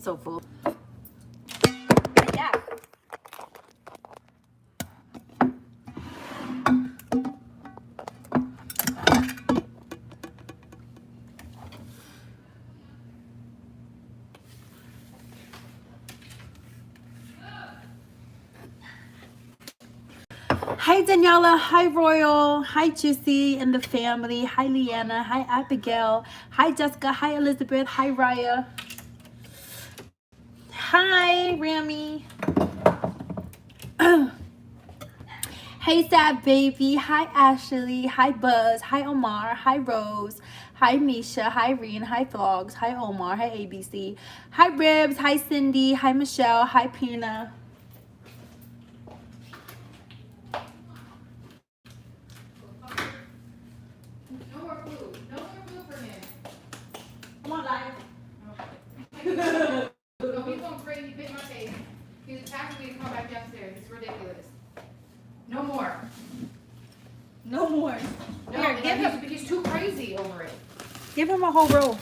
so full. Yeah. Hi Daniela, hi Royal, hi Juicy and the family, hi Leanna, hi Abigail, hi Jessica, hi Elizabeth, hi Raya, hi Rami, hey Sad Baby, hi Ashley, hi Buzz, hi Omar, hi Rose, hi Misha, hi Reen, hi Vlogs, hi Omar, hi ABC, hi Ribs, hi Cindy, hi Michelle, hi Pina. No more. No more. No, Here, give him. he's too crazy over it. Give him a whole roll.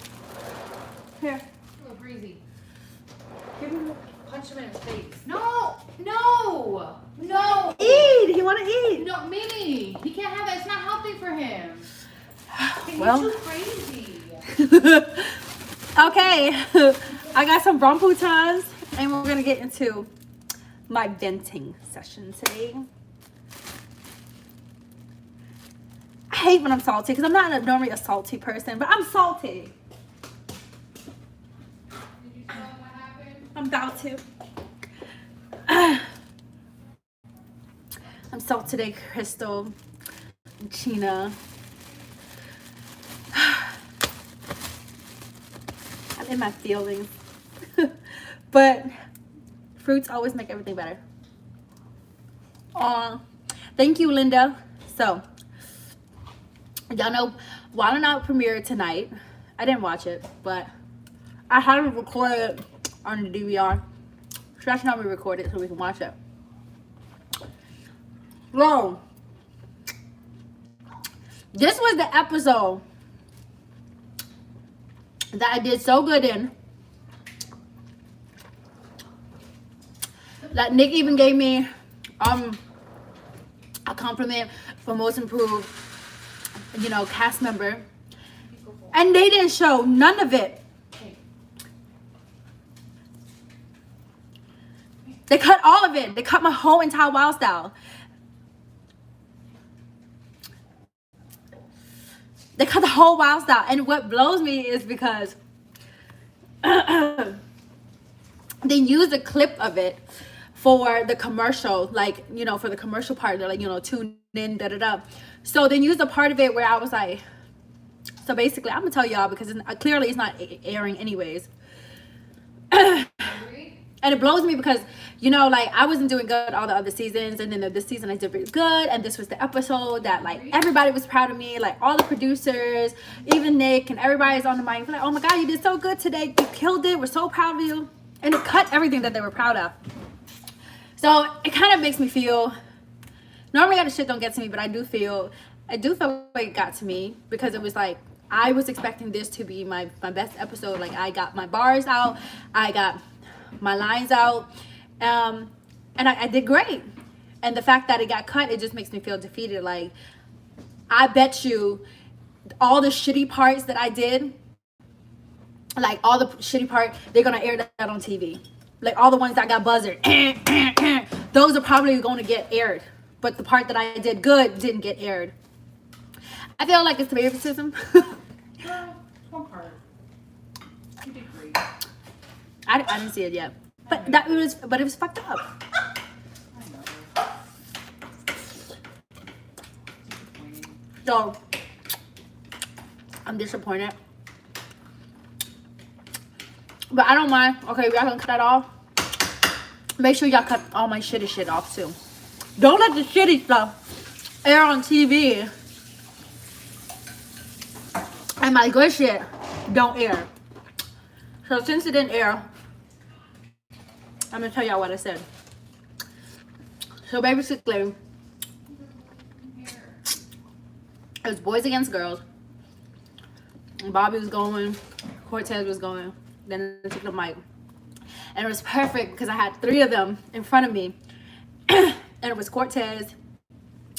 Here. A little crazy. Give him. Punch him in his face. No! No! No! Eat! He want to eat. No, Minnie! He can't have that. It's not healthy for him. Well. He's too crazy. Okay. I got some rambutan's and we're going to get into my venting session today. I hate when I'm salty because I'm not normally a salty person, but I'm salty. Did you tell him what happened? I'm about to. I'm salty today, Crystal, Gina. I'm in my feelings. But fruits always make everything better. Thank you, Linda. So, y'all know Wild 'N Out premiered tonight. I didn't watch it, but I had it recorded on the DVR. So that's how we record it so we can watch it. Bro, this was the episode that I did so good in that Nick even gave me a compliment for most improved, you know, cast member, and they didn't show none of it. They cut all of it. They cut my whole entire Wild Style. They cut the whole Wild Style. And what blows me is because they used a clip of it for the commercial, like, you know, for the commercial part. They're like, you know, tune in, da-da-da. So they used a part of it where I was like, so basically, I'm going to tell y'all because clearly it's not airing anyways. And it blows me because, you know, like, I wasn't doing good all the other seasons, and then this season I did really good, and this was the episode that, like, everybody was proud of me, like, all the producers, even Nick, and everybody's on the mic, like, oh my God, you did so good today, you killed it, we're so proud of you, and it cut everything that they were proud of. So it kind of makes me feel, normally that shit don't get to me, but I do feel like it got to me, because it was like, I was expecting this to be my best episode. Like, I got my bars out, I got my lines out, and I did great. And the fact that it got cut, it just makes me feel defeated. Like, I bet you all the shitty parts that I did, like all the shitty part, they're gonna air that on TV. Like all the ones that got buzzed, those are probably going to get aired. But the part that I did good didn't get aired. I feel like it's favoritism. Well, one part. You did great. I didn't see it yet, but it was fucked up. I know. So I'm disappointed, but I don't mind. Okay, y'all gonna cut that off. Make sure y'all cut all my shitty shit off too. Don't let the shitty stuff air on TV, and my good shit don't air. So since it didn't air, I'm gonna tell y'all what I said. So basically, it was boys against girls. Bobby was going, Cortez was going. Then I took the mic. And it was perfect because I had 3 of them in front of me. And it was Cortez,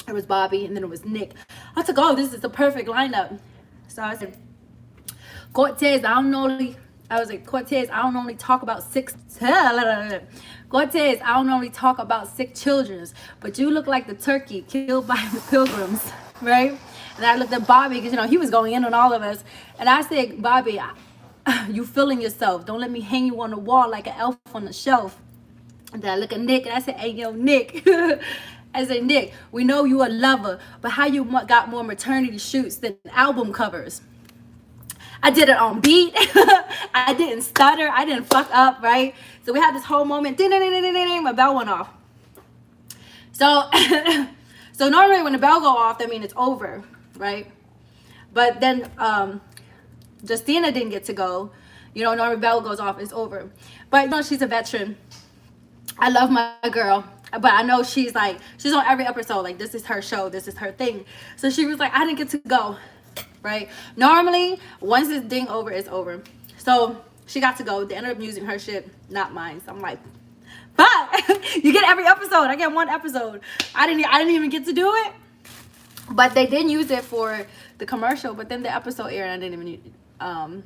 it was Bobby, and then it was Nick. I was like, oh, this is the perfect lineup. So I said, Cortez, I don't normally talk about sick Cortez, I don't normally talk about sick children, but you look like the turkey killed by the pilgrims, right? And I looked at Bobby because, you know, he was going in on all of us. And I said, Bobby, you feeling yourself. Don't let me hang you on the wall like an elf on the shelf. And then I look at Nick and I said, hey, yo, Nick. I said, Nick, we know you a lover, but how you got more maternity shoots than album covers? I did it on beat. I didn't stutter. I didn't fuck up, right? So we had this whole moment. Ding, ding, ding, ding, ding, ding, my bell went off. So, so normally when the bell go off, that means it's over, right? But then Justina didn't get to go. You know, normally bell goes off, it's over. But you know, she's a veteran. I love my girl. But I know she's on every episode. Like, this is her show. This is her thing. So she was like, I didn't get to go. Right? Normally, once this ding over, it's over. So she got to go. They ended up using her shit, not mine. So I'm like, but you get every episode. I get 1 episode. I didn't even get to do it. But they didn't use it for the commercial. But then the episode aired, and I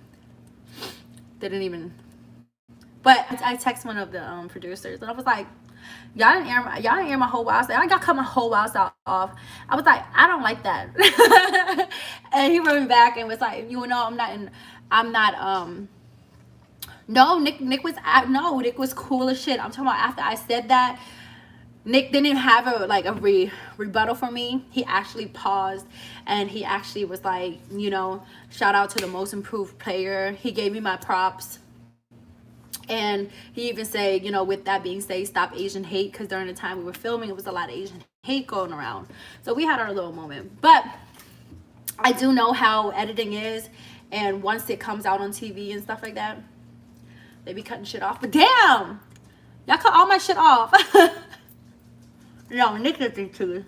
didn't even. But I texted one of the producers, and I was like, y'all didn't air my whole wild style. I got cut my whole wild style off. I was like, I don't like that. And he wrote me back and was like, you know, no, Nick was cool as shit. I'm talking about after I said that, Nick didn't have a rebuttal for me. He actually paused and he actually was like, you know, shout out to the most improved player. He gave me my props. And he even said, you know, with that being said, stop Asian hate, because during the time we were filming, it was a lot of Asian hate going around. So we had our little moment. But I do know how editing is, and once it comes out on TV and stuff like that, they be cutting shit off. But damn, y'all cut all my shit off. No, Nick did think too.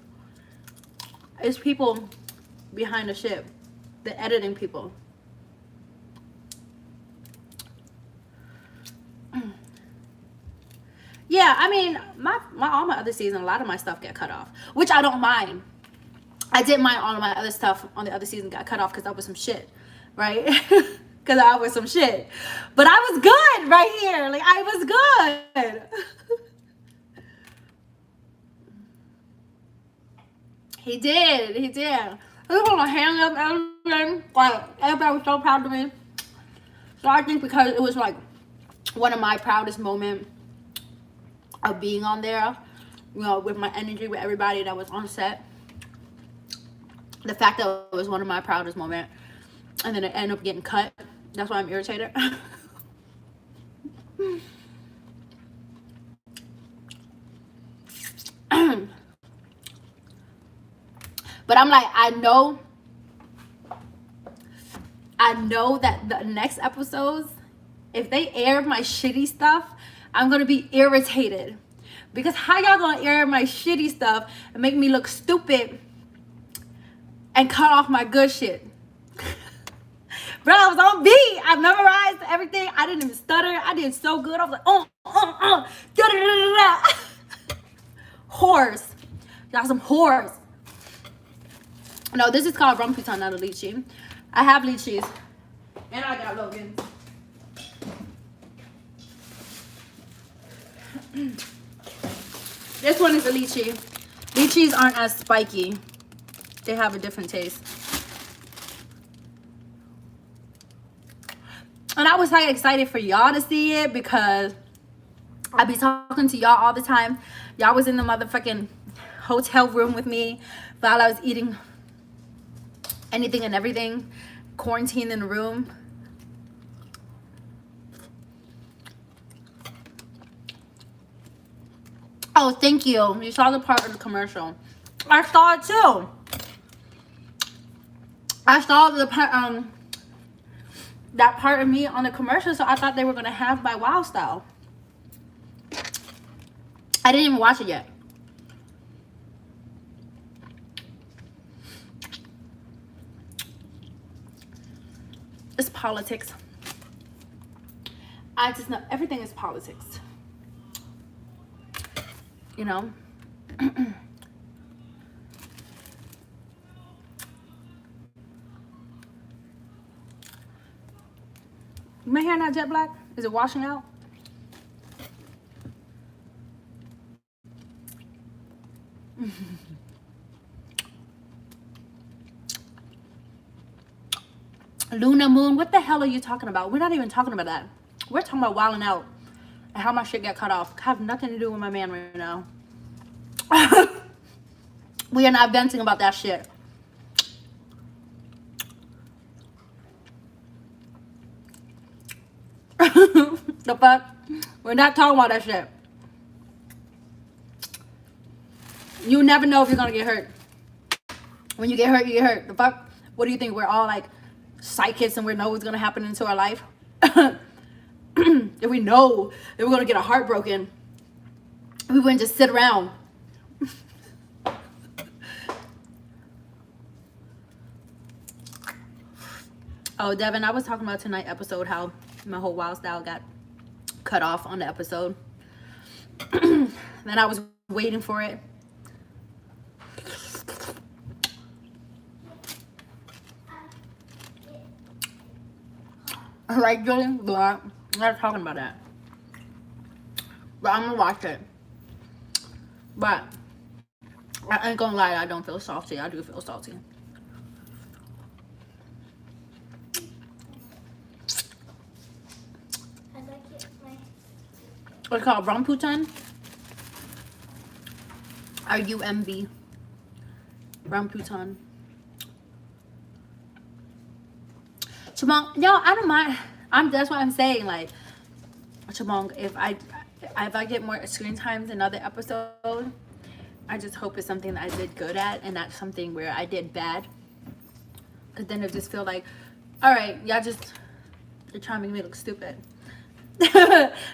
It's people behind the shit, the editing people. Yeah, I mean, all my other season, a lot of my stuff got cut off, which I don't mind. I didn't mind all of my other stuff on the other season got cut off because I was some shit, right? Because I was some shit. But I was good right here. Like, I was good. He did. I just want to hang up everything. Like, everybody was so proud of me. So I think because it was like one of my proudest moments of being on there, you know, with my energy, with everybody that was on set. The fact that it was one of my proudest moments, and then it ended up getting cut. That's why I'm irritated. But I'm like, I know that the next episodes, if they air my shitty stuff, I'm gonna be irritated. Because how y'all gonna air my shitty stuff and make me look stupid and cut off my good shit? Bro, I was on beat. I memorized everything. I didn't even stutter. I did so good. I was like, da-da-da-da-da. Whores. Y'all some whores. No, this is called Rambutan, not a lychee. I have lychees. And I got Logan's. This one is a lychee. Lychees aren't as spiky. They have a different taste. And I was like excited for y'all to see it because I be talking to y'all all the time. Y'all was in the motherfucking hotel room with me while I was eating anything and everything, quarantined in the room. Oh, thank you. You saw the part of the commercial. I saw it too. I saw the that part of me on the commercial, so I thought they were gonna have my wild style. I didn't even watch it yet. It's politics. I just know everything is politics. You know? My hair not jet black? Is it washing out? Luna Moon, what the hell are you talking about? We're not even talking about that. We're talking about wilding out and how my shit got cut off. I have nothing to do with my man right now. We are not venting about that shit. The fuck? We're not talking about that shit. You never know if you're gonna get hurt. When you get hurt, you get hurt. The fuck? What do you think? We're all like psychics and we know what's gonna happen into our life? If we know that we're gonna get our heart broken, we wouldn't just sit around. Oh, Devin, I was talking about tonight's episode, how my whole wild style got cut off on the episode. Then I was waiting for it. Right, Julie? But I'm not talking about that. But I'm gonna watch it. But I ain't gonna lie, I don't feel salty. I do feel salty. What's it called? Rambutan? RUMB. Rambutan. Chamong, yo, I don't mind. That's what I'm saying. Like, Chamong, if I get more screen times in another episode, I just hope it's something that I did good at and not something where I did bad. Cause then it just feel like, all right, you're trying to make me look stupid.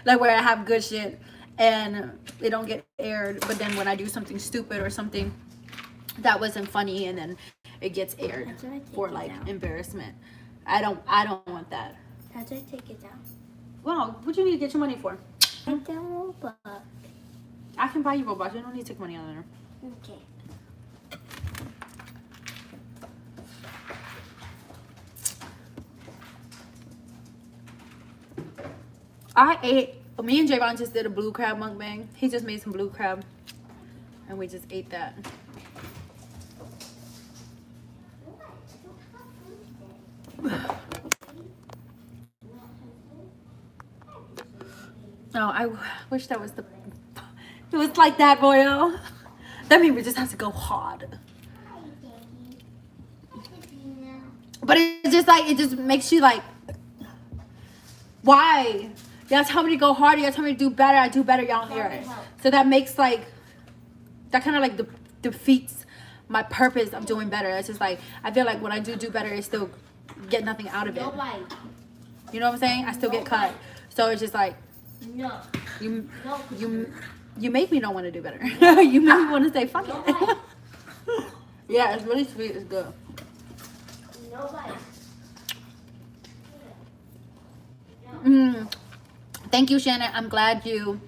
Like where I have good shit and they don't get aired, but then when I do something stupid or something that wasn't funny and then it gets aired for like embarrassment. I don't want that. How do I take it down? Well, what do you need to get your money for? I don't Robux. I can buy you Robux. You don't need to take money out of there. Okay. Me and Javon just did a blue crab mukbang. He just made some blue crab and we just ate that. No, I wish that was it was like that, boyo. That means we just have to go hard. But it's just like, it just makes you like, why? Y'all tell me to go harder. Y'all tell me to do better. I do better. Y'all don't hear it. So that makes like, that kind of like defeats my purpose of doing better. It's just like, I feel like when I do better, I still get nothing out of it. You know what I'm saying? I still get cut. So it's just like, No. You make me don't want to do better. You make me want to say fuck it. Yeah, it's really sweet. It's good. Thank you, Shannon. I'm glad you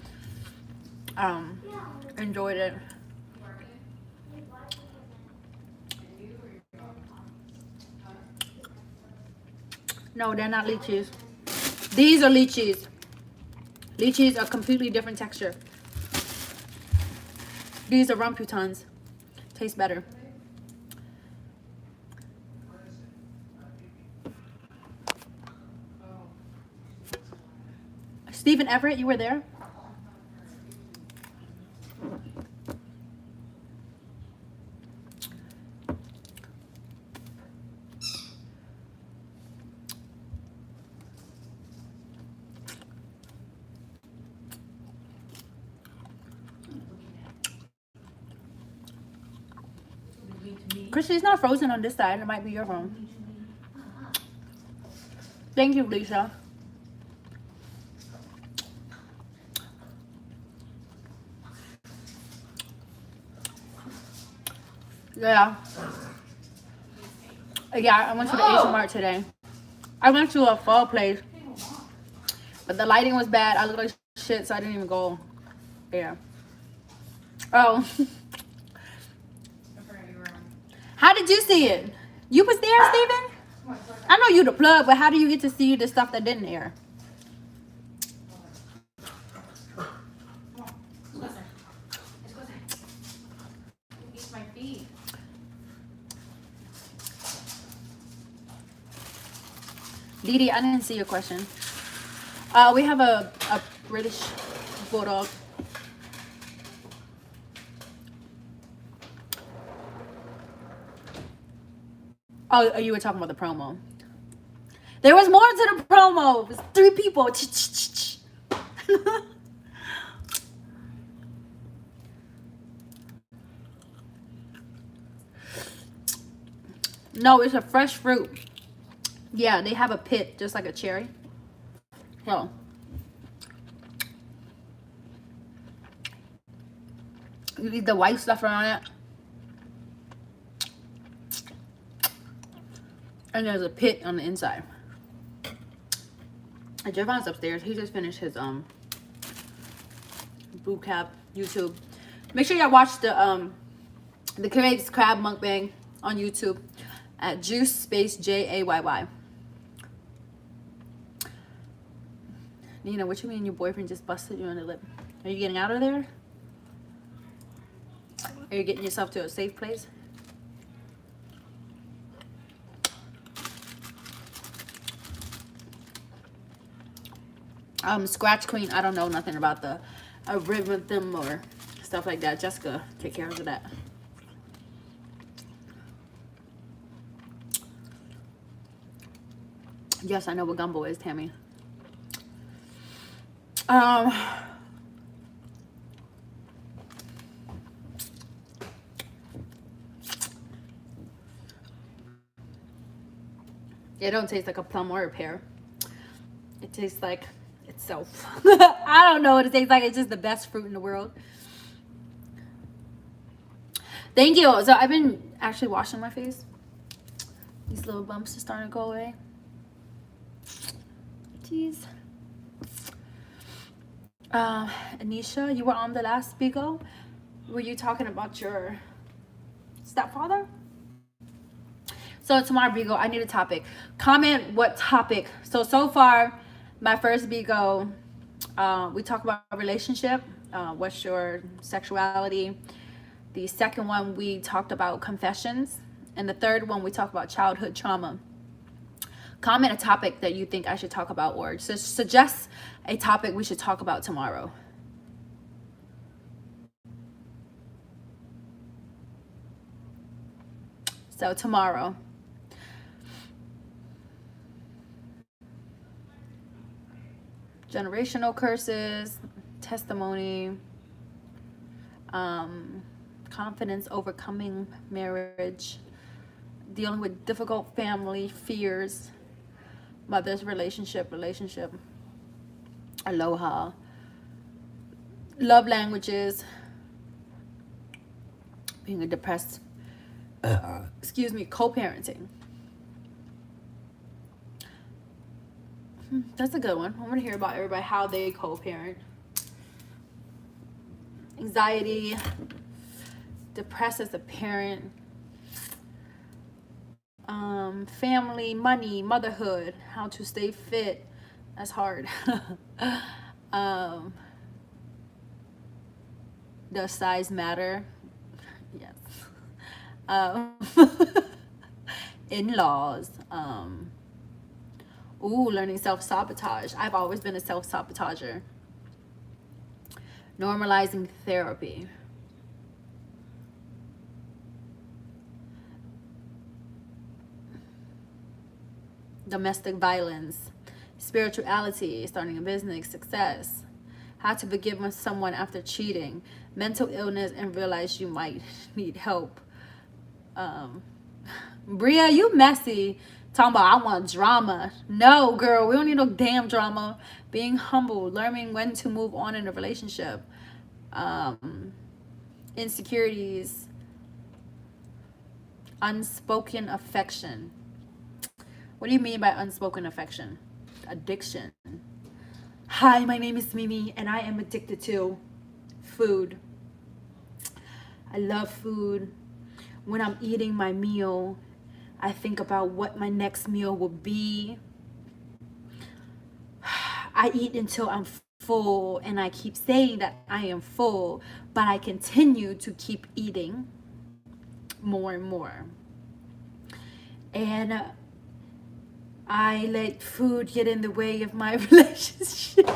enjoyed it. No, they're not lychees. These are lychees. Lychees are completely different texture. These are rambutans. Taste better. Stephen Everett, you were there? Christian, it's not frozen on this side. It might be your phone. Thank you, Lisa. Yeah. Yeah, I went to the Asian Mart today. I went to a pho place. But the lighting was bad. I looked like shit, so I didn't even go there. Oh. How did you see it? You was there, Steven? I know you the plug, but how do you get to see the stuff that didn't air? Didi, I didn't see your question. We have a British bulldog. Oh, you were talking about the promo. There was more to the promo. It was 3 people. No, it's a fresh fruit. Yeah, they have a pit, just like a cherry. Oh. You leave the white stuff around it. And there's a pit on the inside. And Javon's upstairs. He just finished his boot cap YouTube. Make sure y'all watch the Craig's Crab Mukbang on YouTube at Juice Space Jayy. Nina, what you mean your boyfriend just busted you on the lip? Are you getting out of there? Are you getting yourself to a safe place? Scratch Queen, I don't know nothing about the rhythm or stuff like that. Jessica, take care of that. Yes, I know what gumbo is, Tammy. It don't taste like a plum or a pear. It tastes like itself. I don't know what it tastes like. It's just the best fruit in the world. Thank you. So I've been actually washing my face. These little bumps are starting to go away. Jeez. Anisha, you were on the last Bigo. Were you talking about your stepfather? So tomorrow, Bigo, I need a topic. Comment what topic. So far, my first Bigo, we talk about relationship. What's your sexuality? The second one, we talked about confessions. And the third one, we talked about childhood trauma. Comment a topic that you think I should talk about, or suggest a topic we should talk about tomorrow. So tomorrow. Generational curses, testimony, confidence overcoming marriage, dealing with difficult family fears, mother's relationship, aloha, love languages, being a depressed, co-parenting. That's a good one. I want to hear about everybody, how they co-parent. Anxiety, depressed as a parent, family, money, motherhood, how to stay fit. That's hard. Does size matter? Yes. In-laws. Learning self-sabotage. I've always been a self-sabotager. Normalizing therapy. Domestic violence. Spirituality. Starting a business. Success. How to forgive someone after cheating. Mental illness and realize you might need help. Bria, you messy. Talking about I want drama. No, girl, we don't need no damn drama. Being humble, learning when to move on in a relationship. Insecurities. Unspoken affection. What do you mean by unspoken affection? Addiction. Hi, my name is Mimi, and I am addicted to food. I love food. When I'm eating my meal, I think about what my next meal will be. I eat until I'm full, and I keep saying that I am full, but I continue to keep eating more and more. And I let food get in the way of my relationship.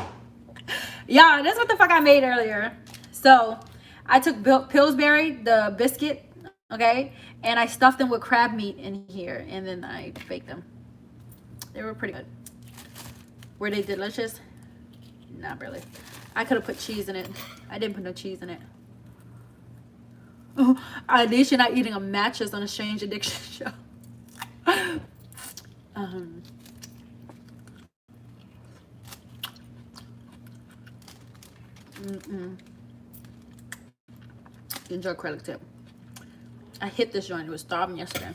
Yeah, that's what the fuck I made earlier. So I took Pillsbury, the biscuit, okay, and I stuffed them with crab meat in here, and then I baked them. They were pretty good. Were they delicious? Not really. I could have put cheese in it. I didn't put no cheese in it. Oh, at least you're not eating a mattress on a strange addiction show. Enjoy credit tip. I hit this joint. It was starving yesterday.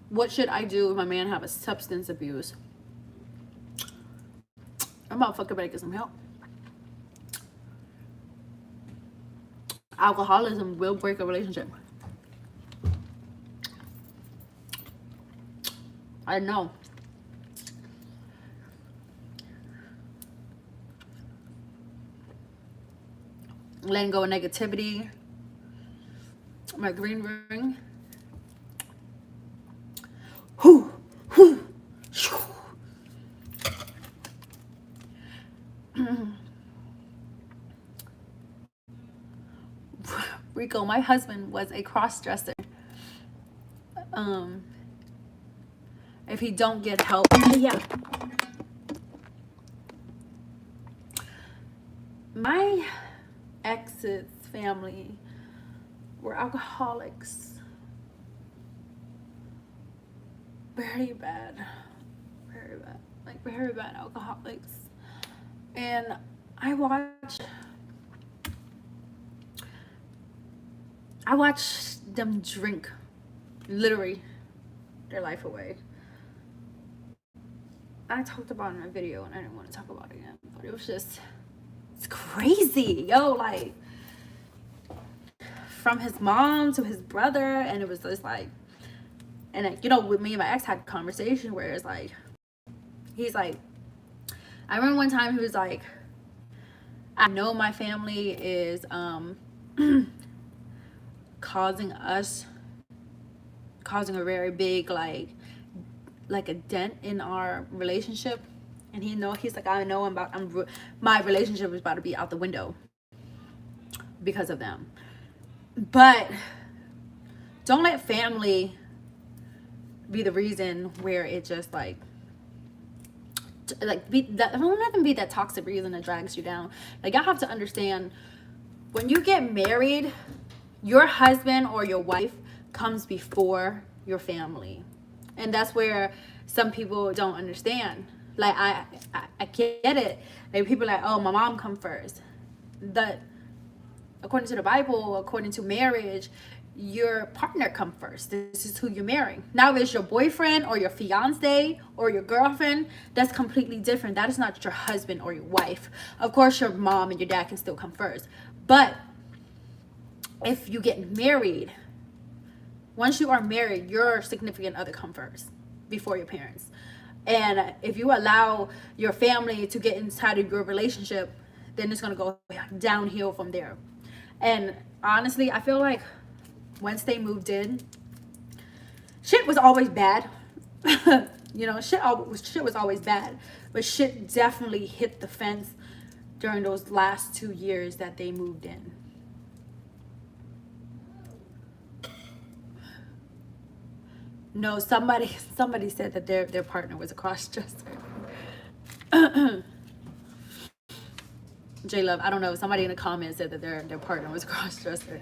What should I do if my man have a substance abuse? I'm about to fucking better get some help. Alcoholism will break a relationship. I know. Letting go of negativity. My green ring. Whew. Whew. Rico, my husband was a cross-dresser. If he don't get help, yeah. My ex's family were alcoholics. Very bad. Very bad. Like very bad alcoholics. And I watched them drink literally their life away. I talked about it in a video and I didn't want to talk about it again, but it was just, it's crazy, yo, like from his mom to his brother. And it was just like, and you know, with me and my ex had a conversation where it's like, he's like, I remember one time he was like, I know my family is causing a very big like a dent in our relationship. And he's like, I know my relationship is about to be out the window because of them. But don't let family be the reason where it just don't let them be that toxic reason that drags you down. Like, y'all have to understand, when you get married, your husband or your wife comes before your family. And that's where some people don't understand. Like, I get it. Like, people are like, oh, my mom come first. According to the Bible, according to marriage, your partner come first. This is who you're marrying. Now, if it's your boyfriend or your fiance or your girlfriend, that's completely different. That is not your husband or your wife. Of course, your mom and your dad can still come first. But if you get married, once you are married, your significant other comes first before your parents. And if you allow your family to get inside of your relationship, then it's going to go downhill from there. And honestly, I feel like once they moved in, shit was always bad. You know, shit was always bad. But shit definitely hit the fence during those last 2 years that they moved in. No, somebody said that their partner was a cross-dresser. Jayy Love, I don't know. Somebody in the comments said that their partner was a cross-dresser.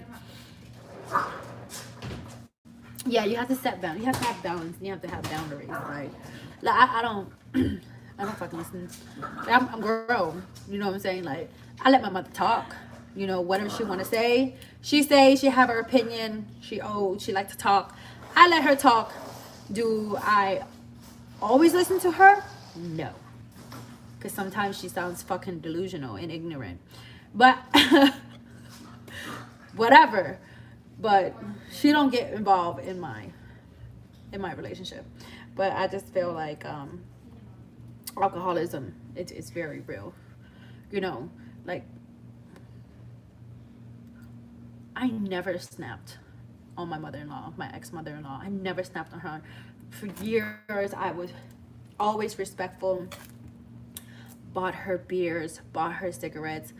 Yeah, you have to set boundaries. You have to have balance. You have to have boundaries, right? Like I don't fucking listen. Like, I'm grown. You know what I'm saying? Like, I let my mother talk. You know, whatever she want to say, she have her opinion. She likes to talk. I let her talk. Do I always listen to her? No. Because sometimes she sounds fucking delusional and ignorant. But whatever. But she don't get involved in my relationship. But I just feel like alcoholism, it's very real. You know, like I never snapped on my mother-in-law, my ex-mother-in-law. I never snapped on her. For years, I was always respectful. Bought her beers, bought her cigarettes.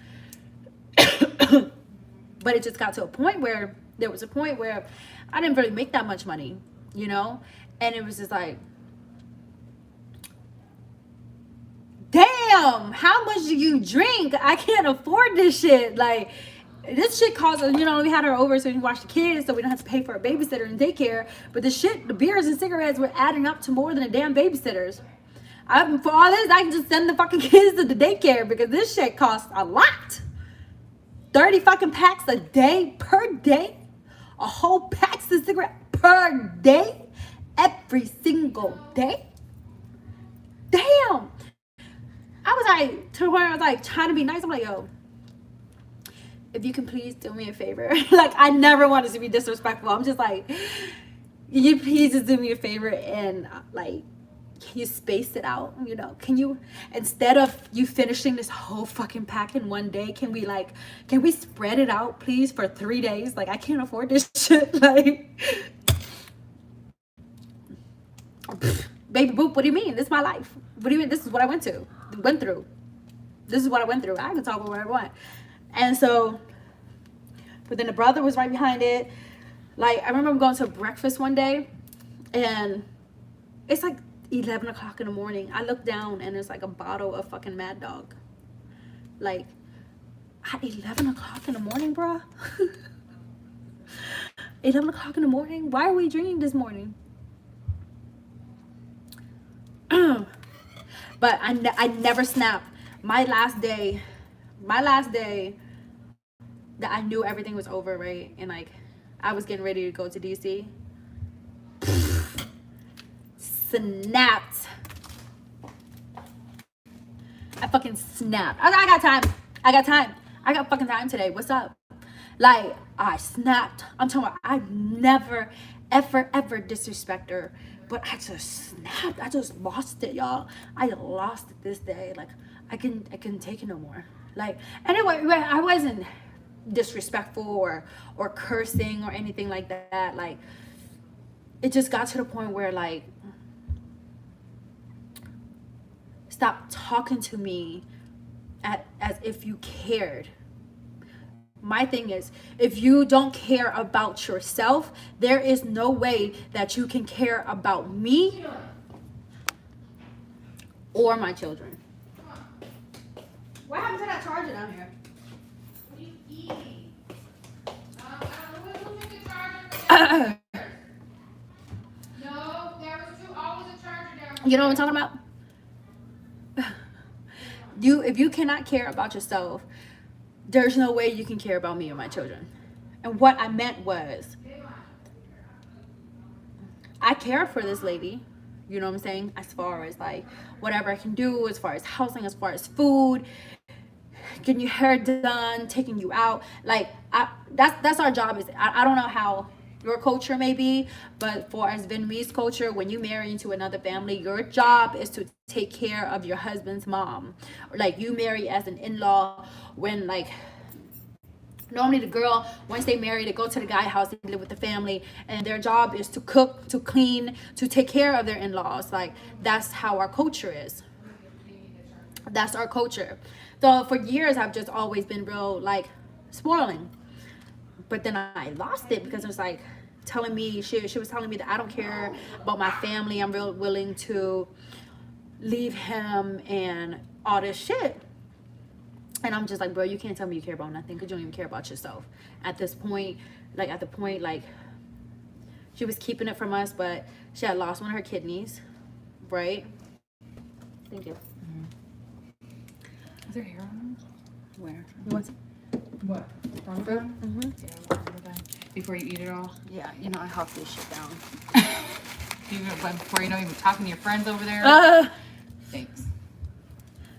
But it just got to a point where there was a point where I didn't really make that much money, you know? And it was just like, damn, how much do you drink? I can't afford this shit. Like, this shit costs, you know, we had her over so we can watch the kids so we don't have to pay for a babysitter and daycare. But the shit, the beers and cigarettes were adding up to more than a damn babysitters. For all this, I can just send the fucking kids to the daycare because this shit costs a lot. 30 fucking packs a day, per day. A whole pack of cigarettes per day. Every single day. Damn. I was like, to where I was like trying to be nice. I'm like, yo, if you can please do me a favor. Like, I never wanted to be disrespectful. I'm just like, can you please just do me a favor and like, can you space it out? You know, can you, instead of you finishing this whole fucking pack in one day, can we spread it out, please, for 3 days? Like, I can't afford this shit. Like, baby boop, what do you mean? This is my life. What do you mean? This is what I went through. This is what I went through. I can talk about what I want. And so, but then the brother was right behind it. Like, I remember going to breakfast one day, and it's like 11 o'clock in the morning. I look down, and there's like a bottle of fucking Mad Dog. Like, at 11 o'clock in the morning, bruh? 11 o'clock in the morning? Why are we drinking this morning? But I never snapped. My last day that I knew everything was over, right? And like, I was getting ready to go to DC. Snapped. I fucking snapped. I got time. I got fucking time today. What's up? Like, I snapped. I'm talking about, I never, ever disrespect her. But I just snapped. I just lost it, y'all. I lost it this day. Like, I couldn't take it no more. Like, anyway, I wasn't disrespectful or cursing or anything like that. Like, it just got to the point where, like, stop talking to me as if you cared. My thing is, if you don't care about yourself, there is no way that you can care about me or my children. What happened to that charger down here? What are you eating? Who took the charger? No, there was always a charger down here. You know what I'm talking about? If you cannot care about yourself, there's no way you can care about me or my children. And what I meant was, I care for this lady, you know what I'm saying, as far as like whatever I can do, as far as housing, as far as food, getting your hair done, taking you out. Like, that's our job. I don't know how your culture may be, but for as Vietnamese culture, when you marry into another family, your job is to take care of your husband's mom. Or like, you marry as an in-law, when like normally the girl, once they marry, they go to the guy house, they live with the family, and their job is to cook, to clean, to take care of their in-laws. Like, that's how our culture is. That's our culture. So for years, I've just always been real like spoiling. But then I lost it because it was like telling me, she was telling me that I don't care about my family. I'm real willing to leave him and all this shit. And I'm just like, bro, you can't tell me you care about nothing because you don't even care about yourself. At the point, she was keeping it from us, but she had lost one of her kidneys, right? Thank you. Is there hair on Where? What? Mm-hmm. Yeah, we're done. Before you eat it all? Yeah, you know, I huff this shit down. Before you know, you're talking to your friends over there. Thanks.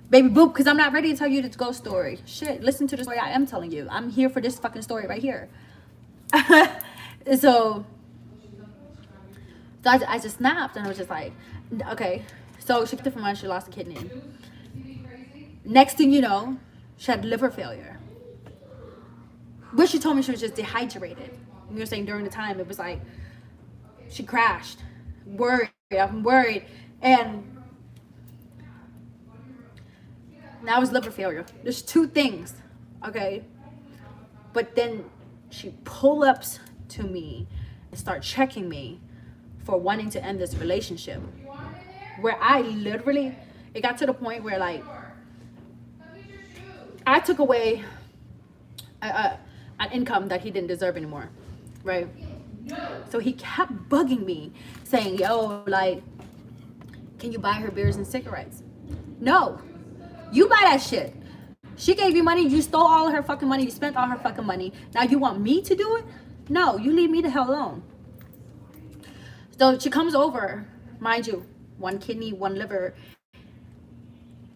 Baby boop, because I'm not ready to tell you the ghost story. Shit, listen to the story I am telling you. I'm here for this fucking story right here. So I just snapped and I was just like, okay. So she picked it from her, she lost a kidney. Next thing you know, she had liver failure. But she told me she was just dehydrated. You were saying during the time, it was like, she crashed. Worried, I'm worried. And now it's liver failure. There's two things, okay? But then she pull-ups to me and start checking me for wanting to end this relationship. Where I literally, it got to the point where like, I took away an income that he didn't deserve anymore, right? So he kept bugging me saying, yo, like, can you buy her beers and cigarettes? No, you buy that shit. She gave you money, you stole all of her fucking money, you spent all her fucking money. Now you want me to do it? No, you leave me the hell alone. So she comes over, mind you, 1 kidney, 1 liver,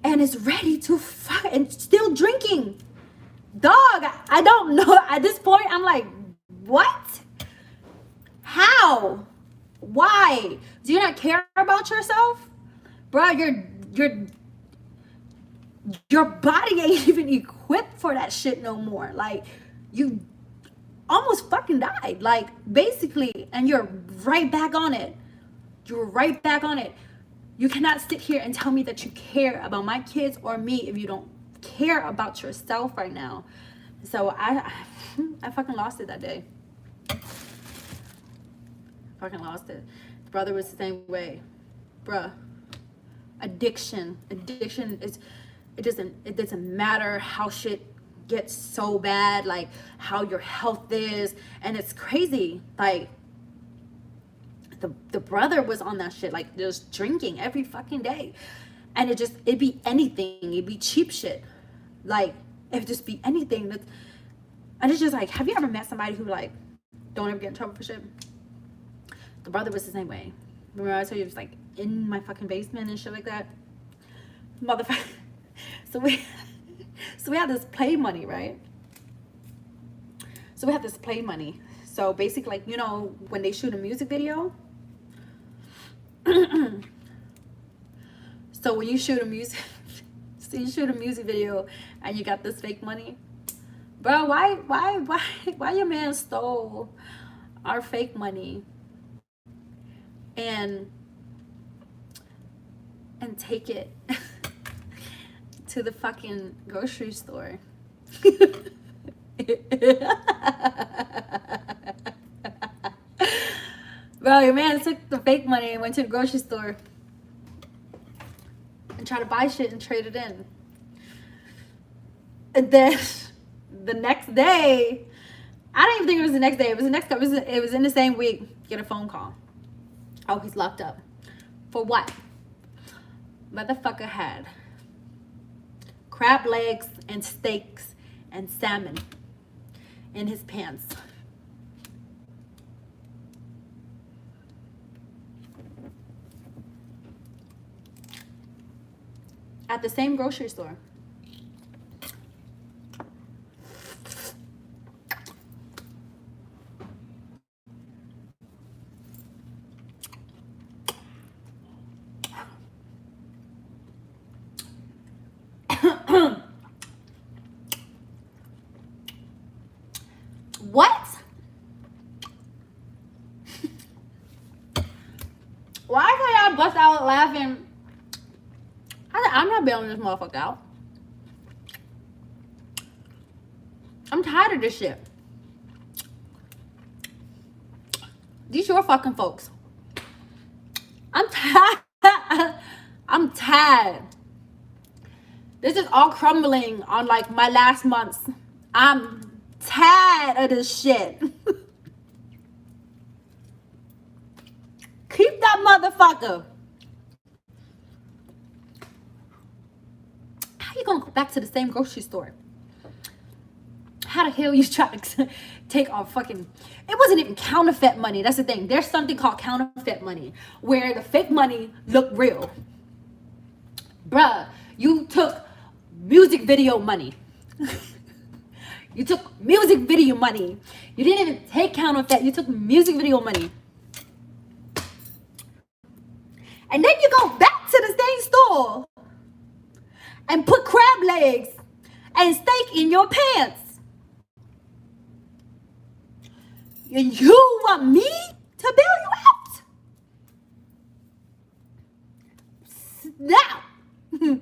and is ready to fuck and still drinking. Dog, I don't know. At this point, I'm like, what? How? Why? Do you not care about yourself? Bro, your body ain't even equipped for that shit no more. Like, you almost fucking died. Like, basically, and you're right back on it. You're right back on it. You cannot sit here and tell me that you care about my kids or me if you don't care about yourself right now. So I fucking lost it that day. Fucking lost it. The brother was the same way. Bruh. Addiction is, it doesn't matter how shit gets so bad, like how your health is, and it's crazy. Like the brother was on that shit, like just drinking every fucking day, and it'd be anything. It'd be cheap shit, like it'd just be anything. And it's just like, have you ever met somebody who like don't ever get in trouble for shit? The brother was the same way. Remember I told you it was like in my fucking basement and shit like that, motherfucker. So we had this play money, right? So we had this play money. So basically, like, you know, when they shoot a music video. So when you shoot a music video and you got this fake money, bro, why your man stole our fake money and take it to the fucking grocery store. Bro, your man took the fake money and went to the grocery store and tried to buy shit and trade it in. And then the next day, I don't even think it was the next day. It was in the same week. Get a phone call. Oh, he's locked up. For what? Motherfucker had crab legs and steaks and salmon in his pants. At the same grocery store. What? Why can't y'all bust out laughing? I'm not bailing this motherfucker out. I'm tired of this shit. These your fucking folks. I'm tired. I'm tired. This is all crumbling on like my last months. I'm tired of this shit. Keep that motherfucker. How you gonna go back to the same grocery store? How how the hell you try to take off fucking, it wasn't even counterfeit money. That's the thing. There's something called counterfeit money where the fake money looked real. Bruh, you took music video money. You took music video money. You didn't even take counterfeit. You took music video money. And then you go back to the same store and put crab legs and steak in your pants. And you want me to bail you out? No.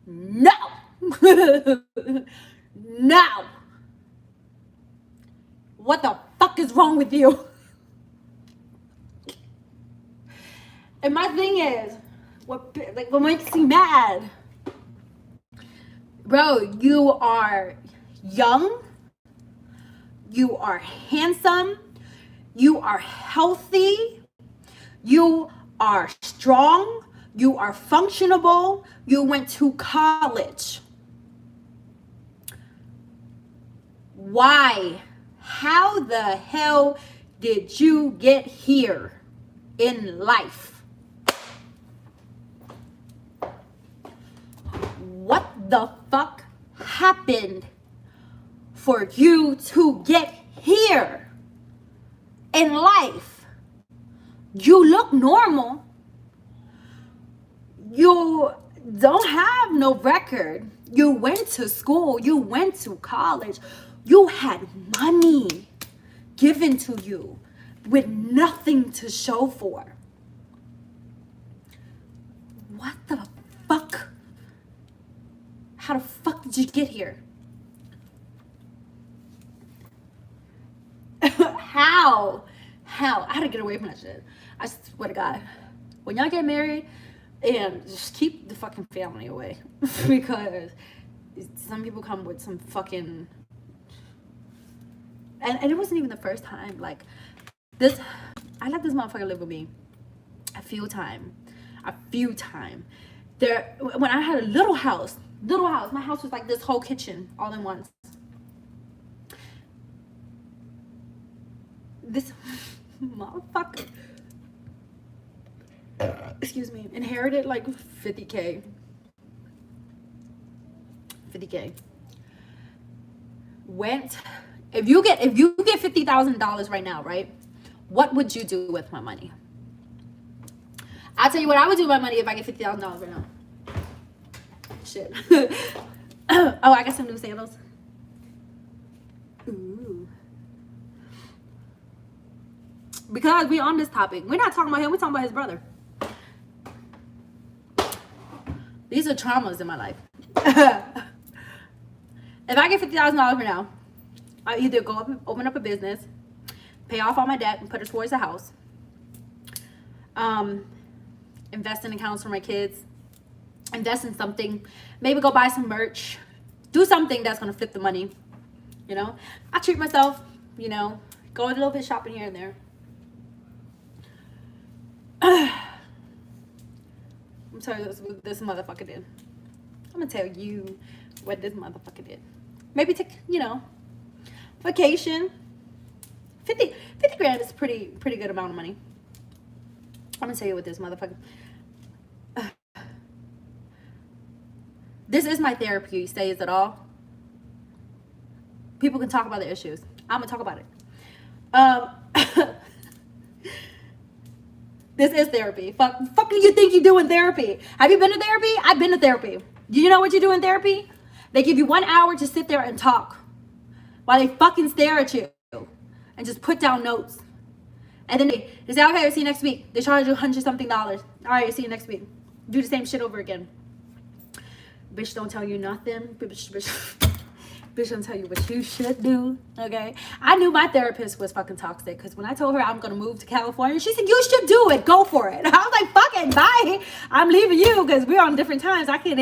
No. No. What the fuck is wrong with you? And my thing is, what makes me mad? Bro, you are young. You are handsome. You are healthy. You are strong. You are functionable. You went to college. Why? How the hell did you get here in life? What the fuck happened for you to get here in life? You look normal. You don't have no record. You went to school. You went to college. You had money given to you with nothing to show for. What the fuck? How the fuck did you get here? How? I had to get away from that shit. I swear to God. When y'all get married, and just keep the fucking family away. Because some people come with some fucking... And it wasn't even the first time. Like, this... I let this motherfucker live with me a few times. There, when I had a little house, my house was like this whole kitchen all in once. This motherfucker, excuse me, inherited like 50K. Went, if you get $50,000 right now, right? What would you do with my money? I'll tell you what I would do with my money if I get $50,000 right now. Shit. Oh, I got some new sandals. Ooh. Because we on this topic. We're not talking about him. We're talking about his brother. These are traumas in my life. If I get $50,000 right now, I either go up and open up a business, pay off all my debt and put it towards the house. Invest in accounts for my kids. Invest in something. Maybe go buy some merch. Do something that's going to flip the money. You know? I treat myself, you know. Go a little bit shopping here and there. I'm telling you what this motherfucker did. I'm going to tell you what this motherfucker did. Maybe take, you know, vacation. 50 grand is pretty good amount of money. I'm going to tell you what this motherfucker... This is my therapy. Stays at all. People can talk about their issues. I'm gonna talk about it. This is therapy. Fuck do you think you do in therapy? Have you been to therapy? I've been to therapy. Do you know what you do in therapy? They give you 1 hour to sit there and talk while they fucking stare at you and just put down notes. And then they say, okay, I'll see you next week. They charge you $100-something. All right, I'll see you next week. Do the same shit over again. Bitch don't tell you nothing. Bitch don't tell you what you should do. Okay? I knew my therapist was fucking toxic because when I told her I'm gonna move to California, she said, you should do it. Go for it. I was like, fucking bye. I'm leaving you because we're on different times. I can't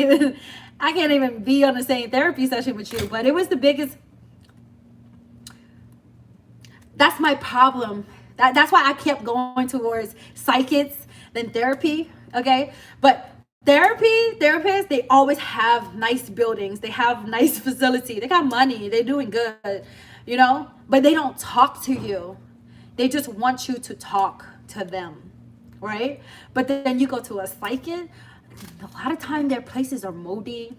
even be on the same therapy session with you. But it was the biggest. That's my problem. That's why I kept going towards psychics than therapy. Okay? But therapists, they always have nice buildings, they have nice facility, they got money, they're doing good, you know, but they don't talk to you. They just want you to talk to them, right? But then you go to a psychic, a lot of time their places are moldy,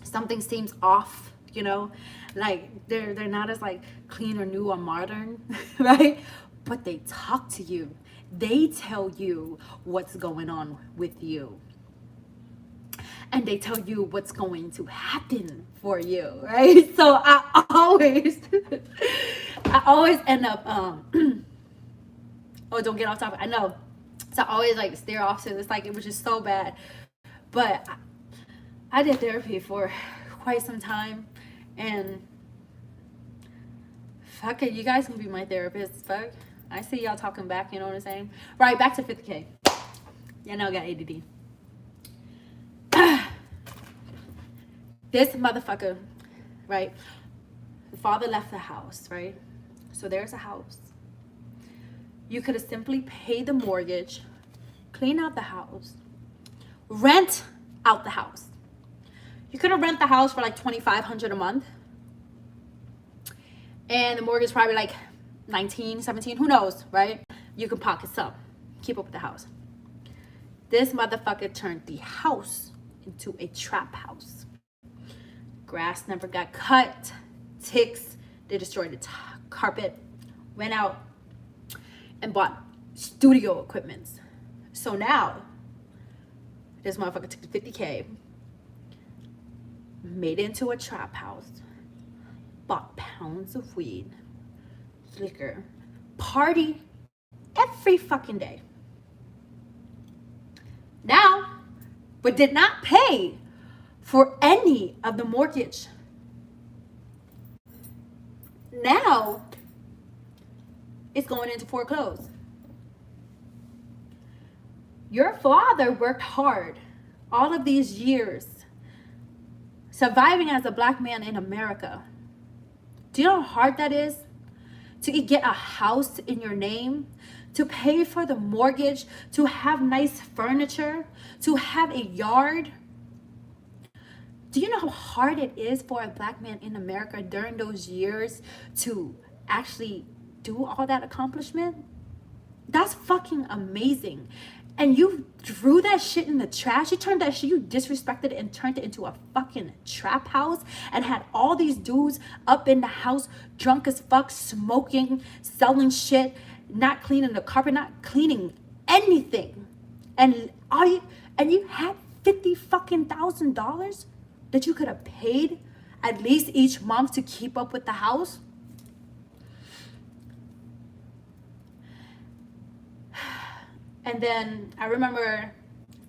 something seems off, you know, like they're not as like clean or new or modern, right? But they talk to you, they tell you what's going on with you, and they tell you what's going to happen for you, right? So I always I always end up oh, don't get off topic, I know. So I always like stare off to this, like it was just so bad. But I did therapy for quite some time, and fuck it, you guys can be my therapist. Fuck, I see y'all talking back, you know what I'm saying? Right, back to 50K. Yeah, know I got ADD. This motherfucker, right? The father left the house, right? So there's a house. You could have simply paid the mortgage, clean out the house, rent out the house. You could have rent the house for like $2,500 a month, and the mortgage probably like 19, 17, who knows, right? You can pocket some, keep up with the house. This motherfucker turned the house into a trap house. Grass never got cut, ticks, they destroyed the carpet, went out and bought studio equipment. So now, this motherfucker took the 50K, made it into a trap house, bought pounds of weed, liquor, party every fucking day. Now, but did not pay for any of the mortgage. Now, it's going into foreclosure. Your father worked hard all of these years, surviving as a black man in America. Do you know how hard that is? To get a house in your name, to pay for the mortgage, to have nice furniture, to have a yard. Do you know how hard it is for a black man in America during those years to actually do all that accomplishment? That's fucking amazing. And you threw that shit in the trash. You turned that shit, you disrespected it and turned it into a fucking trap house and had all these dudes up in the house, drunk as fuck, smoking, selling shit, not cleaning the carpet, not cleaning anything. And you had $50,000 that you could have paid at least each month to keep up with the house. And then I remember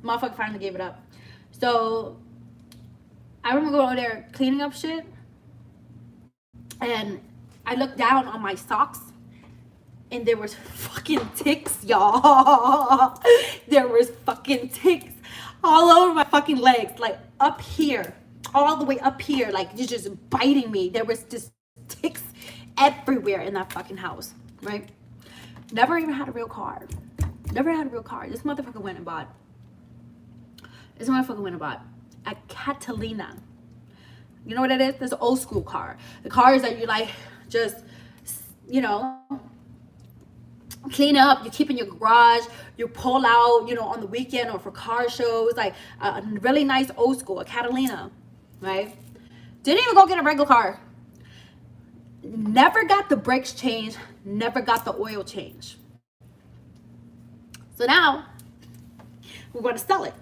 motherfucker finally gave it up. So I remember going over there cleaning up shit, and I looked down on my socks and there was fucking ticks, y'all. There was fucking ticks all over my fucking legs, like up here, all the way up here, like you're just biting me. There was just ticks everywhere in that fucking house, right? Never even had a real car. Never had a real car. This motherfucker went and bought a Catalina. You know what it is? This old school car. The cars that you like just, you know, clean up, you keep in your garage, you pull out, you know, on the weekend or for car shows, like a really nice old school, a Catalina, right? Didn't even go get a regular car. Never got the brakes changed, never got the oil changed. So now, we're going to sell it.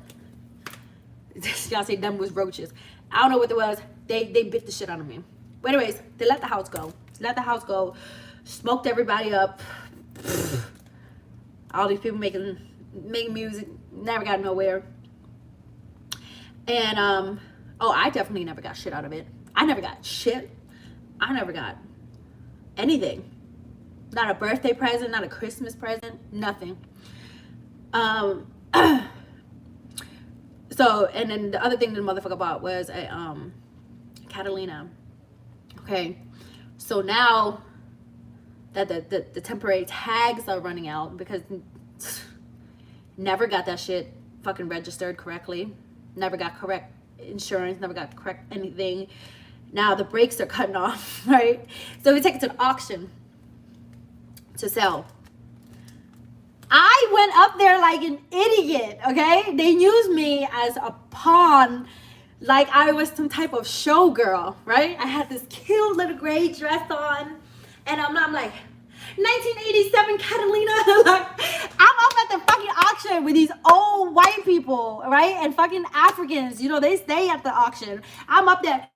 Y'all say them was roaches. I don't know what it was. They bit the shit out of me. But anyways, they let the house go. Smoked everybody up. All these people making music. Never got nowhere. And, I definitely never got shit out of it. I never got shit. I never got anything. Not a birthday present, not a Christmas present, nothing. So, and then the other thing the motherfucker bought was a Catalina. Okay, so now that the temporary tags are running out, because never got that shit fucking registered correctly. Never got correct insurance, never got correct anything. Now the brakes are cutting off, right? So we take it to the auction to sell. I went up there like an idiot, okay? They used me as a pawn, like I was some type of showgirl, right? I had this cute little gray dress on, and I'm like, 1987 Catalina, like, I'm up at the fucking auction with these old white people, right? And fucking Africans, you know, they stay at the auction. I'm up there,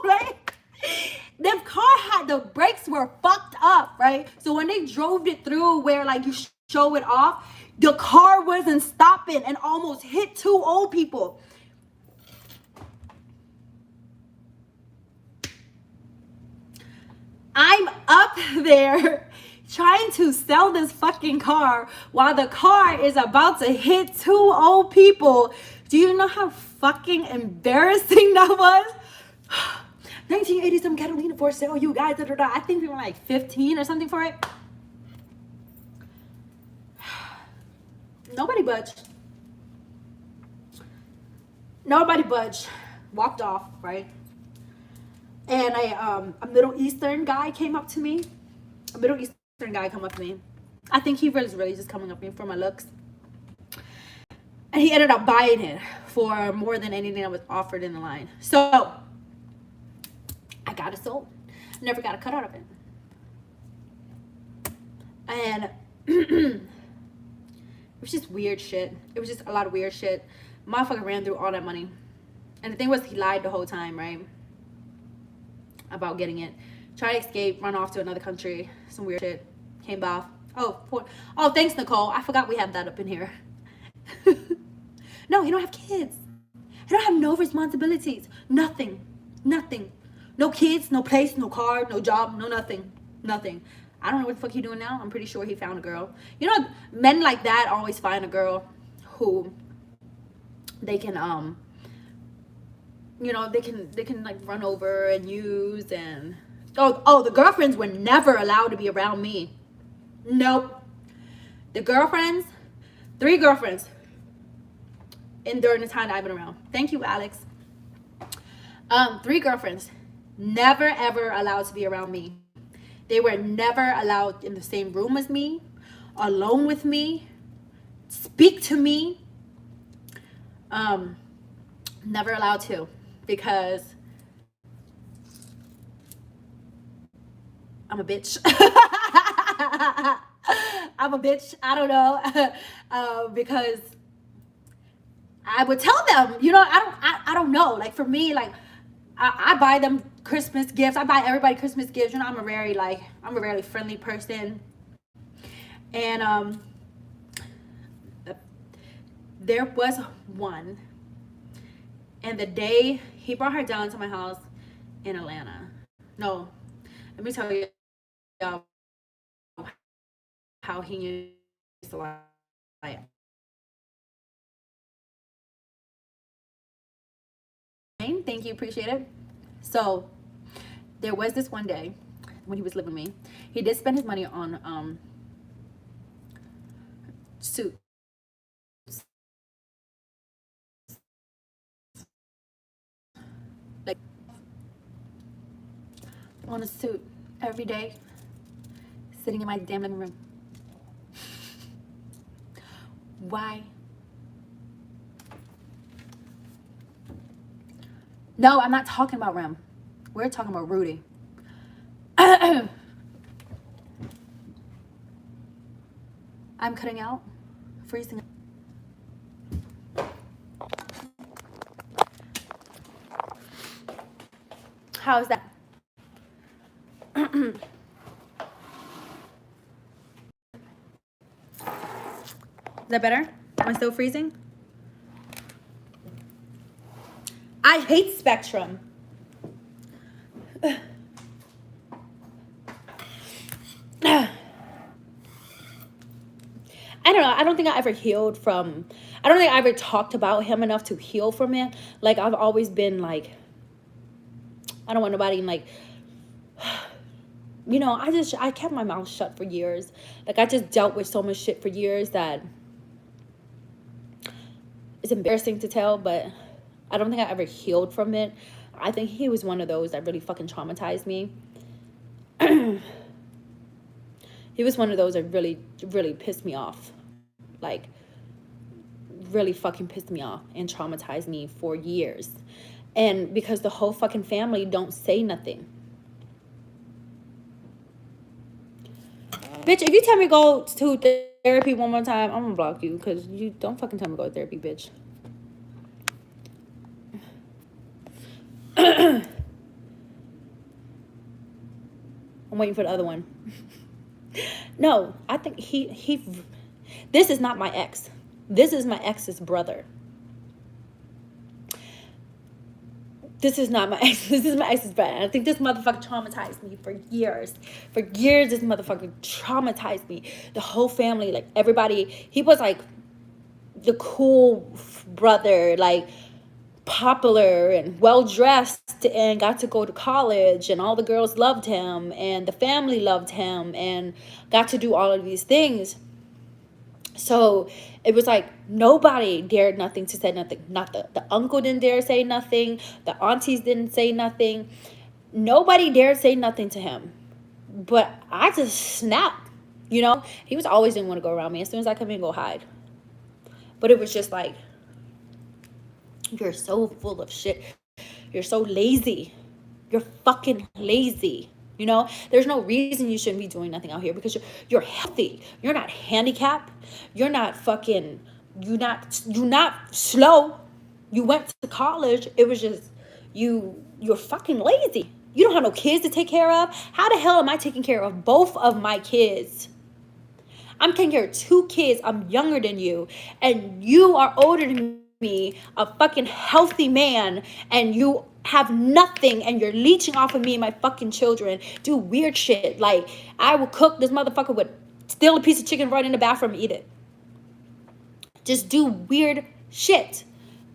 right? The car had, the brakes were fucked up, right? So when they drove it through where like you show it off, the car wasn't stopping and almost hit 2 old people. I'm up there trying to sell this fucking car while the car is about to hit 2 old people. Do you know how fucking embarrassing that was? 1987 Catalina for sale, you guys. Da, da, da. I think we were like 15 or something for it. Nobody budged. Nobody budged. Walked off, right? And a Middle Eastern guy came up to me. A Middle Eastern guy come up to me. I think he was really just coming up to me for my looks. And he ended up buying it for more than anything that was offered in the line. So I got it sold. Never got a cut out of it. And it was just weird shit. It was just a lot of weird shit. Motherfucker ran through all that money. And the thing was, he lied the whole time, right? About getting it. Tried to escape, run off to another country. Some weird shit. Came back. Oh, thanks, Nicole. I forgot we have that up in here. No, he don't have kids. He don't have no responsibilities. Nothing. Nothing. No kids, no place, no car, no job, no nothing. Nothing. I don't know what the fuck he doing now. I'm pretty sure he found a girl. You know, men like that always find a girl who they can you know, they can like run over and use. And the girlfriends were never allowed to be around me. Nope. The girlfriends, 3 girlfriends during the time that I've been around. Thank you, Alex. 3 girlfriends, never ever allowed to be around me. They were never allowed in the same room as me, alone with me, speak to me. Never allowed to, because I'm a bitch. I'm a bitch. I don't know. Because I would tell them, you know, I don't know. Like for me, like I buy them Christmas gifts. I buy everybody Christmas gifts. You know, I'm a very friendly person. And there was one, and the day he brought her down to my house in Atlanta. No, let me tell you how he used to lie. Thank you, appreciate it. So there was this one day when he was living with me. He did spend his money on suits. Like on a suit every day, sitting in my damn living room. Why? No, I'm not talking about Rem. We're talking about Rudy. I'm cutting out, freezing. How's that? Is that better? Am I still freezing? I hate Spectrum. I don't know. I don't think I ever healed from... I don't think I ever talked about him enough to heal from it. Like, I've always been like... I don't want nobody like... You know, I kept my mouth shut for years. Like, I just dealt with so much shit for years that it's embarrassing to tell, but I don't think I ever healed from it. I think he was one of those that really fucking traumatized me. He was one of those that really, really pissed me off. Like, really fucking pissed me off and traumatized me for years. And because the whole fucking family don't say nothing. Bitch, if you tell me go to therapy one more time, I'm gonna block you, because you don't fucking tell me go to therapy, bitch. I'm waiting for the other one. No, I think he this is not my ex. This is my ex's brother. This is not my ex. This is my ex's brother. I think this motherfucker traumatized me for years. For years, this motherfucker traumatized me. The whole family, like everybody, he was like the cool brother, like popular and well-dressed, and got to go to college, and all the girls loved him, and the family loved him, and got to do all of these things. So it was like nobody dared nothing to say nothing. Not the uncle didn't dare say nothing. The aunties didn't say nothing. Nobody dared say nothing to him. But I just snapped, you know. He was always didn't want to go around me. As soon as I come in, go hide. But it was just like, you're so full of shit. You're so lazy. You're fucking lazy. You know, there's no reason you shouldn't be doing nothing out here, because you're healthy. You're not handicapped. You're not fucking, you're not slow. You went to college. It was just, you're fucking lazy. You don't have no kids to take care of. How the hell am I taking care of both of my kids? I'm taking care of 2 kids. I'm younger than you. And you are older than me, a fucking healthy man, and you have nothing, and you're leeching off of me and my fucking children. Do weird shit. Like, I will cook, this motherfucker would steal a piece of chicken right in the bathroom and eat it. Just do weird shit.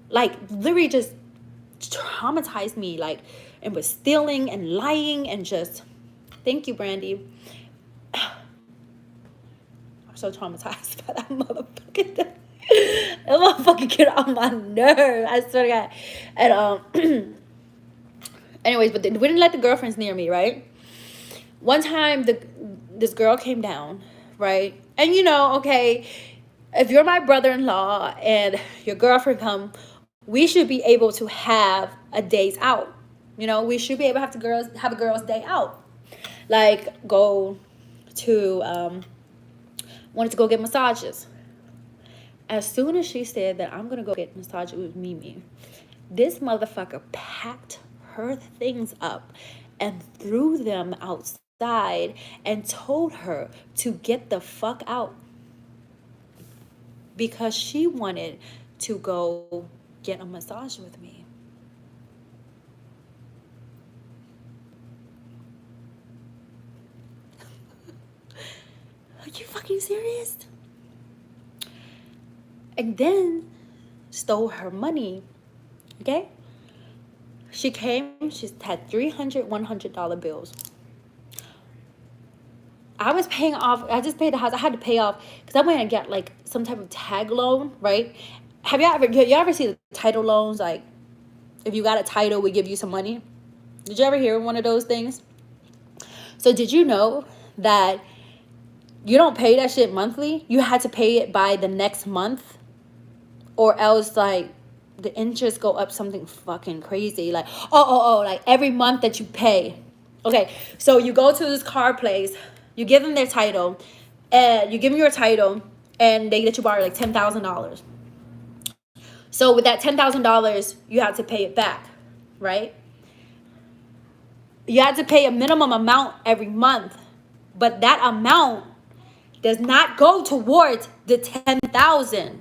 Like, literally just traumatized me. Like, and was stealing and lying and just, thank you, Brandy. I'm so traumatized by that motherfucking thing. That motherfucker get on my nerve. I swear to God. And anyways, but we didn't let the girlfriends near me, right? One time, this girl came down, right? And you know, okay, if you're my brother-in-law and your girlfriend come, we should be able to have a days out. You know, we should be able to have a girls' day out. Like, go to, wanted to go get massages. As soon as she said that I'm going to go get massages with Mimi, this motherfucker packed her things up and threw them outside and told her to get the fuck out, because she wanted to go get a massage with me. Are you fucking serious? And then stole her money. Okay? She came, she had $300, $100 bills. I was paying off, I just paid the house. I had to pay off because I went and got like some type of tag loan, right? Have you ever seen the title loans? Like, if you got a title, we give you some money. Did you ever hear one of those things? So did you know that you don't pay that shit monthly? You had to pay it by the next month, or else like the interest go up something fucking crazy. Like, like every month that you pay. Okay, so you go to this car place, you give them their title, and you give them your title, and they let you borrow like $10,000. So with that $10,000, you have to pay it back, right? You have to pay a minimum amount every month, but that amount does not go towards the $10,000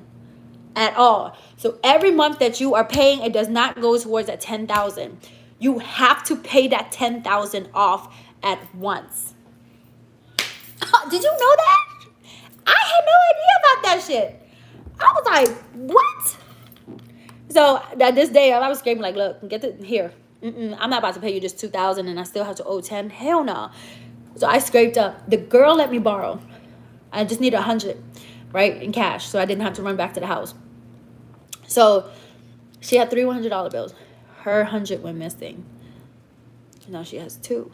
at all. So every month that you are paying, it does not go towards that $10,000. You have to pay that $10,000 off at once. Did you know that? I had no idea about that shit. I was like, what? So that this day, I was screaming like, look, get it here. I'm not about to pay you just $2,000 and I still have to owe 10. Hell no. So I scraped up. The girl let me borrow. I just needed 100, right, in cash, so I didn't have to run back to the house. So she had 3 $100 bills. Her 100 went missing. Now she has 2,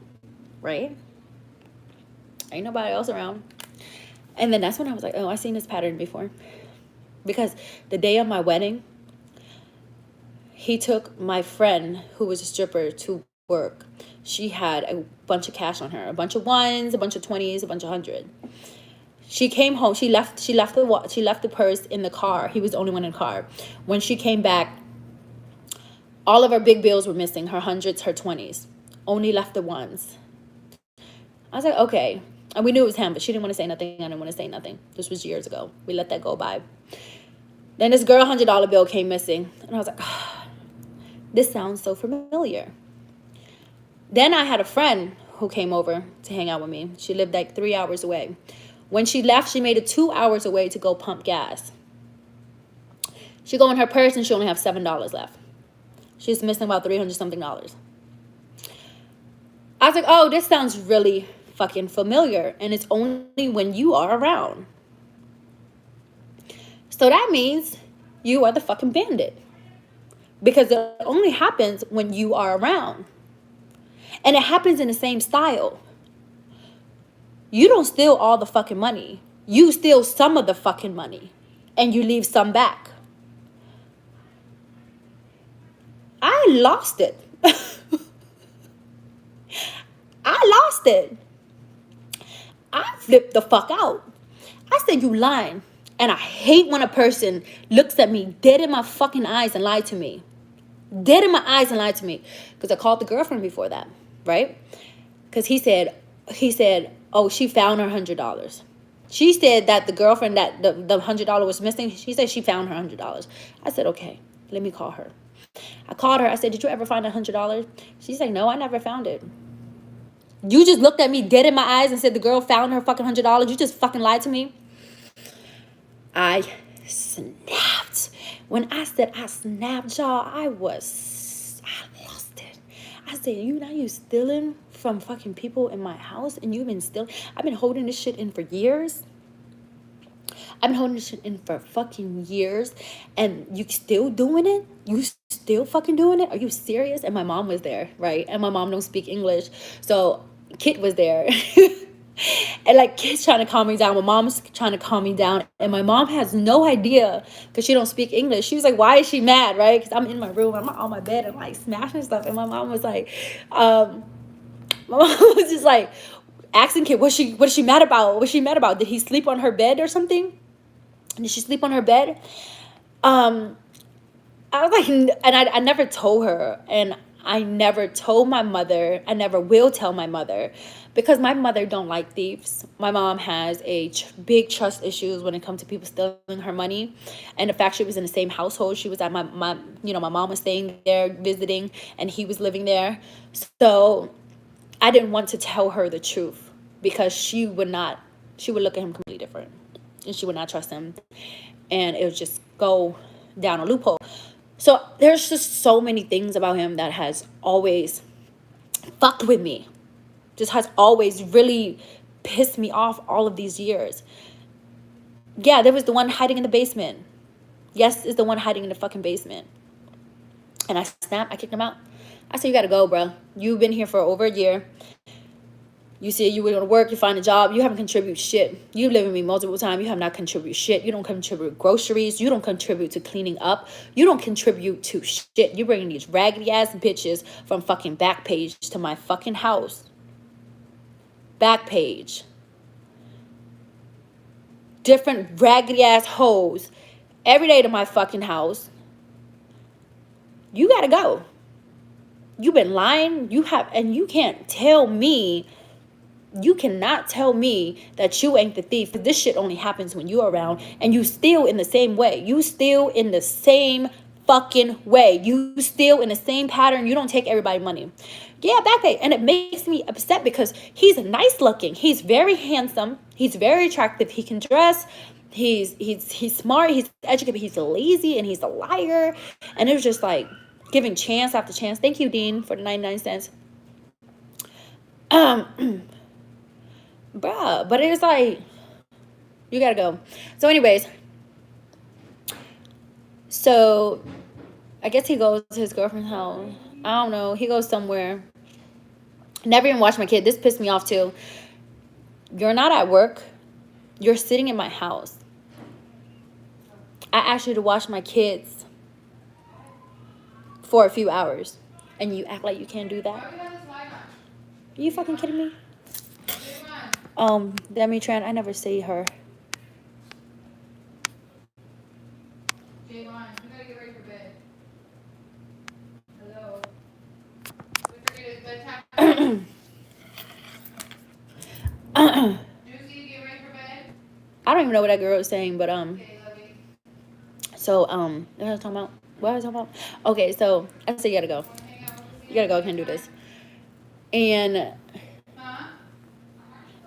right? Ain't nobody else around. And then that's when I was like, oh, I've seen this pattern before. Because the day of my wedding, he took my friend who was a stripper to work. She had a bunch of cash on her, a bunch of ones, a bunch of 20s, a bunch of 100. She came home. She left the purse in the car. He was the only one in the car. When she came back, all of her big bills were missing. Her 100s, her 20s. Only left the ones. I was like, okay. And we knew it was him, but she didn't want to say nothing. I didn't want to say nothing. This was years ago. We let that go by. Then this girl $100 bill came missing. And I was like, oh, this sounds so familiar. Then I had a friend who came over to hang out with me. She lived like 3 hours away. When she left, she made it 2 hours away to go pump gas. She go in her purse and she only have $7 left. She's missing about $300 something. I was like, oh, this sounds really fucking familiar. And it's only when you are around. So that means you are the fucking bandit. Because it only happens when you are around. And it happens in the same style. You don't steal all the fucking money. You steal some of the fucking money. And you leave some back. I lost it. I lost it. I flipped the fuck out. I said, you lying. And I hate when a person looks at me dead in my fucking eyes and lied to me. Dead in my eyes and lied to me. Because I called the girlfriend before that, right? Because he said, oh, she found her $100. She said that the girlfriend that the $100 was missing, she said she found her $100. I said, okay, let me call her. I called her. I said, did you ever find $100? She said, no, I never found it. You just looked at me dead in my eyes and said the girl found her fucking $100. You just fucking lied to me. I snapped. When I said I snapped, y'all, I lost it. I said, you stealing from fucking people in my house and you've been stealing? I've been holding this shit in for years. I've been holding this shit in for fucking years and you still doing it? You still fucking doing it? Are you serious? And my mom was there, right? And my mom don't speak English. So Kit was there. And like Kit's trying to calm me down. My mom's trying to calm me down. And my mom has no idea because she don't speak English. She was like, why is she mad, right? Because I'm in my room. I'm on my bed and like smashing stuff. And my mom was like, my mom was just like asking Kit, what is she mad about? What is she mad about? Did he sleep on her bed or something? Did she sleep on her bed? I was like, and I never told her. And I never told my mother. I never will tell my mother. Because my mother don't like thieves. My mom has big trust issues when it comes to people stealing her money. And the fact she was in the same household. She was at my mom was staying there visiting and he was living there. So I didn't want to tell her the truth because she would look at him completely different. And she would not trust him. And it would just go down a loophole. So there's just so many things about him that has always fucked with me. Just has always really pissed me off all of these years. Yeah, there was the one hiding in the basement. Yes, is the one hiding in the fucking basement. And I snapped. I kicked him out. I said, you gotta go, bro. You've been here for over a year. You said you were going to work. You find a job. You haven't contributed shit. You live with me multiple times. You have not contributed shit. You don't contribute groceries. You don't contribute to cleaning up. You don't contribute to shit. You're bringing these raggedy ass bitches from fucking Backpage to my fucking house. Backpage. Different raggedy ass hoes every day to my fucking house. You gotta go. You've been lying. And you can't tell me. You cannot tell me that you ain't the thief. This shit only happens when you're around. And you steal in the same way. You steal in the same fucking way. You steal in the same pattern. You don't take everybody's money. Yeah, Backpage. And it makes me upset because he's nice looking. He's very handsome. He's very attractive. He can dress. He's smart. He's educated. He's lazy and he's a liar. And it was just like giving chance after chance. Thank you, Dean, for the 99 cents. Bruh, but it was like, you gotta go. So anyways, So I guess he goes to his girlfriend's house. I don't know. He goes somewhere. Never even watch my kid. This pissed me off too. You're not at work. You're sitting in my house. I asked you to watch my kids for a few hours. And you act like you can't do that. Are you fucking kidding me? Demi Tran, I never see her. Jayy, we gotta get ready for bed. Hello. Juicy, get ready for bed. I don't even know what that girl was saying, but Okay, love you. so what was I talking about? What was I talking about? Okay, so I said you gotta go. You gotta go. I can't do this. And Huh?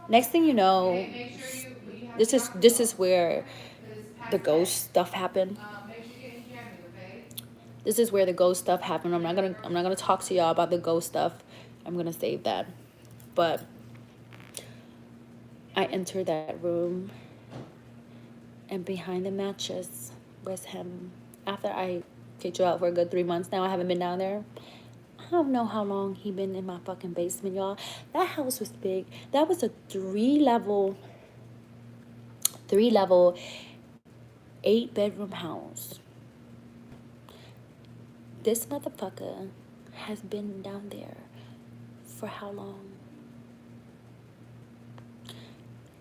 next thing you know, Okay, make sure you have this is where this the ghost stuff happened. make sure you get in here, okay? This is where the ghost stuff happened. I'm not gonna talk to y'all about the ghost stuff. I'm gonna save that. But I entered that room, and behind the mattress was him. After I kicked you out for a good 3 months now, I haven't been down there. I don't know how long he been in my fucking basement, y'all. That house was big. That was a three-level, 8-bedroom house. This motherfucker has been down there for how long?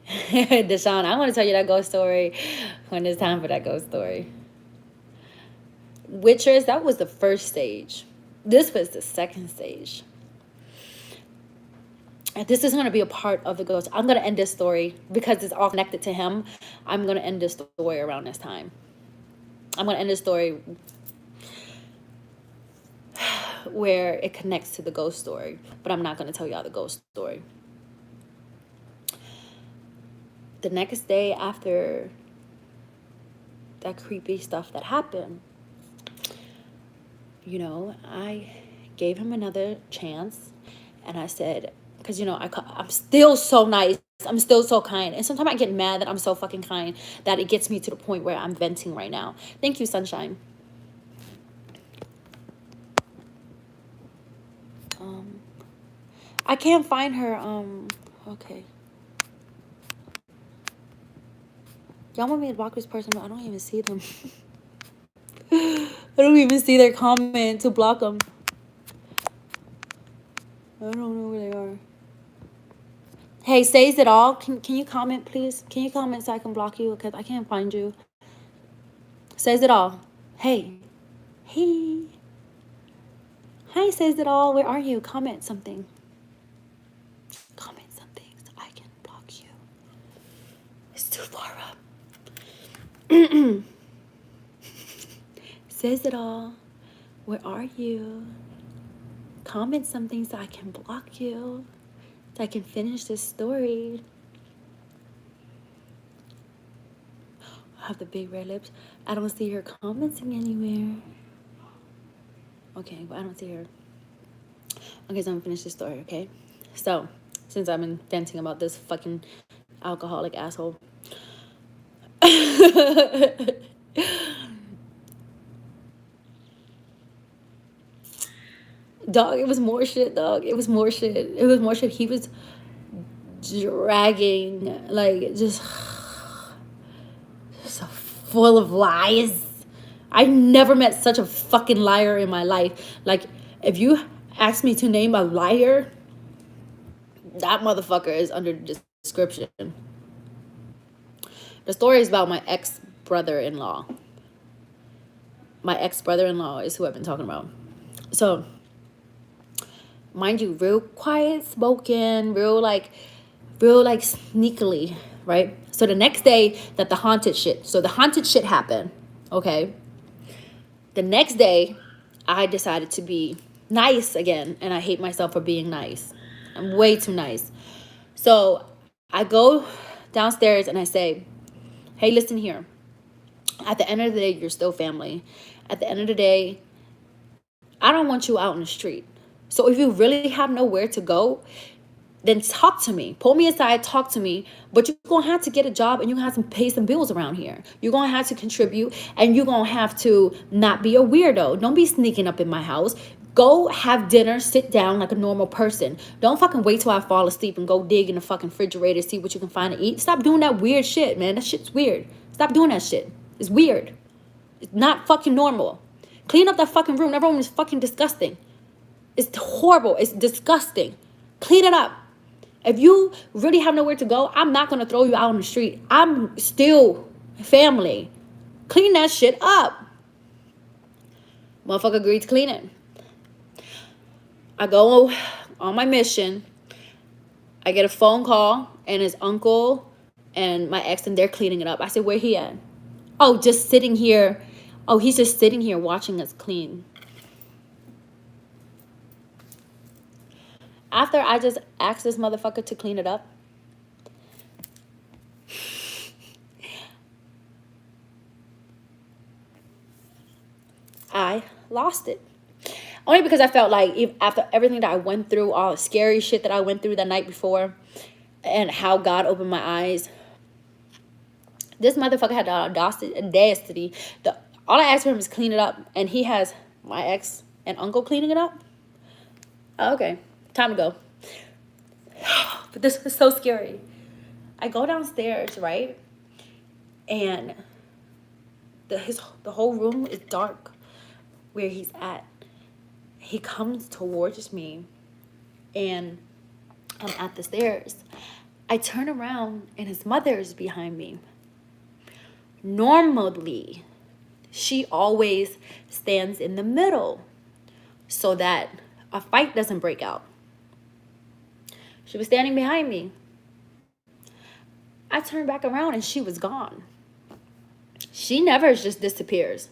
Deshaun, I want to tell you that ghost story when it's time for that ghost story. Witchers, that was the first stage. This was the second stage. And this is going to be a part of the ghost. I'm going to end this story because it's all connected to him. I'm going to end this story around this time. I'm going to end this story where it connects to the ghost story. But I'm not going to tell y'all the ghost story. The next day after that creepy stuff that happened, you know, I gave him another chance. And I said, because, you know, I'm still so nice. I'm still so kind. And sometimes I get mad that I'm so fucking kind that it gets me to the point where I'm venting right now. Thank you, Sunshine. I can't find her. Okay. Y'all want me to block this person? I don't even see them. I don't even see their comment to block them. I don't know where they are. Hey, says it all. Can you comment, please? Can you comment so I can block you? Because I can't find you. Says it all. Hey. Hey. Hi, says it all. Where are you? Comment something. Comment something so I can block you. It's too far up. Says it all. Where are you? Comment something so I can block you. So I can finish this story. I have the big red lips. I don't see her commenting anywhere. Okay, but I don't see her. Okay, so I'm gonna finish this story, okay? So, since I've been venting about this fucking alcoholic asshole. Dog, it was more shit, dog. It was more shit. It was more shit. He was dragging, like, just so full of lies. I never met such a fucking liar in my life. Like, if you ask me to name a liar, that motherfucker is under the description. The story is about my ex-brother-in-law. My ex-brother-in-law is who I've been talking about. So, mind you, real quiet spoken, real like sneakily, right? So the next day that the haunted shit happened, okay? The next day, I decided to be nice again, and I hate myself for being nice. I'm way too nice. So I go downstairs and I say, hey, listen here. At the end of the day, you're still family. At the end of the day, I don't want you out in the street. So if you really have nowhere to go, then talk to me. Pull me aside, talk to me. But you're going to have to get a job and you're going to have to pay some bills around here. You're going to have to contribute and you're going to have to not be a weirdo. Don't be sneaking up in my house. Go have dinner, sit down like a normal person. Don't fucking wait till I fall asleep and go dig in the fucking refrigerator, see what you can find to eat. Stop doing that weird shit, man. That shit's weird. Stop doing that shit. It's weird. It's not fucking normal. Clean up that fucking room. That room is fucking disgusting. It's horrible. It's disgusting. Clean it up. If you really have nowhere to go, I'm not going to throw you out on the street. I'm still family. Clean that shit up. Motherfucker agreed to clean it. I go on my mission. I get a phone call and his uncle and my ex and they're cleaning it up. I said, where he at? Oh, just sitting here. Oh, he's just sitting here watching us clean. After I just asked this motherfucker to clean it up, I lost it. Only because I felt like after everything that I went through, all the scary shit that I went through the night before, and how God opened my eyes, this motherfucker had the audacity. All I asked for him is clean it up, and he has my ex and uncle cleaning it up. Okay, time to go. But this was so scary. I go downstairs, right? And the whole room is dark where he's at. He comes towards me and I'm at the stairs. I turn around and his mother is behind me. Normally, she always stands in the middle so that a fight doesn't break out. She was standing behind me. I turned back around and she was gone. She never just disappears.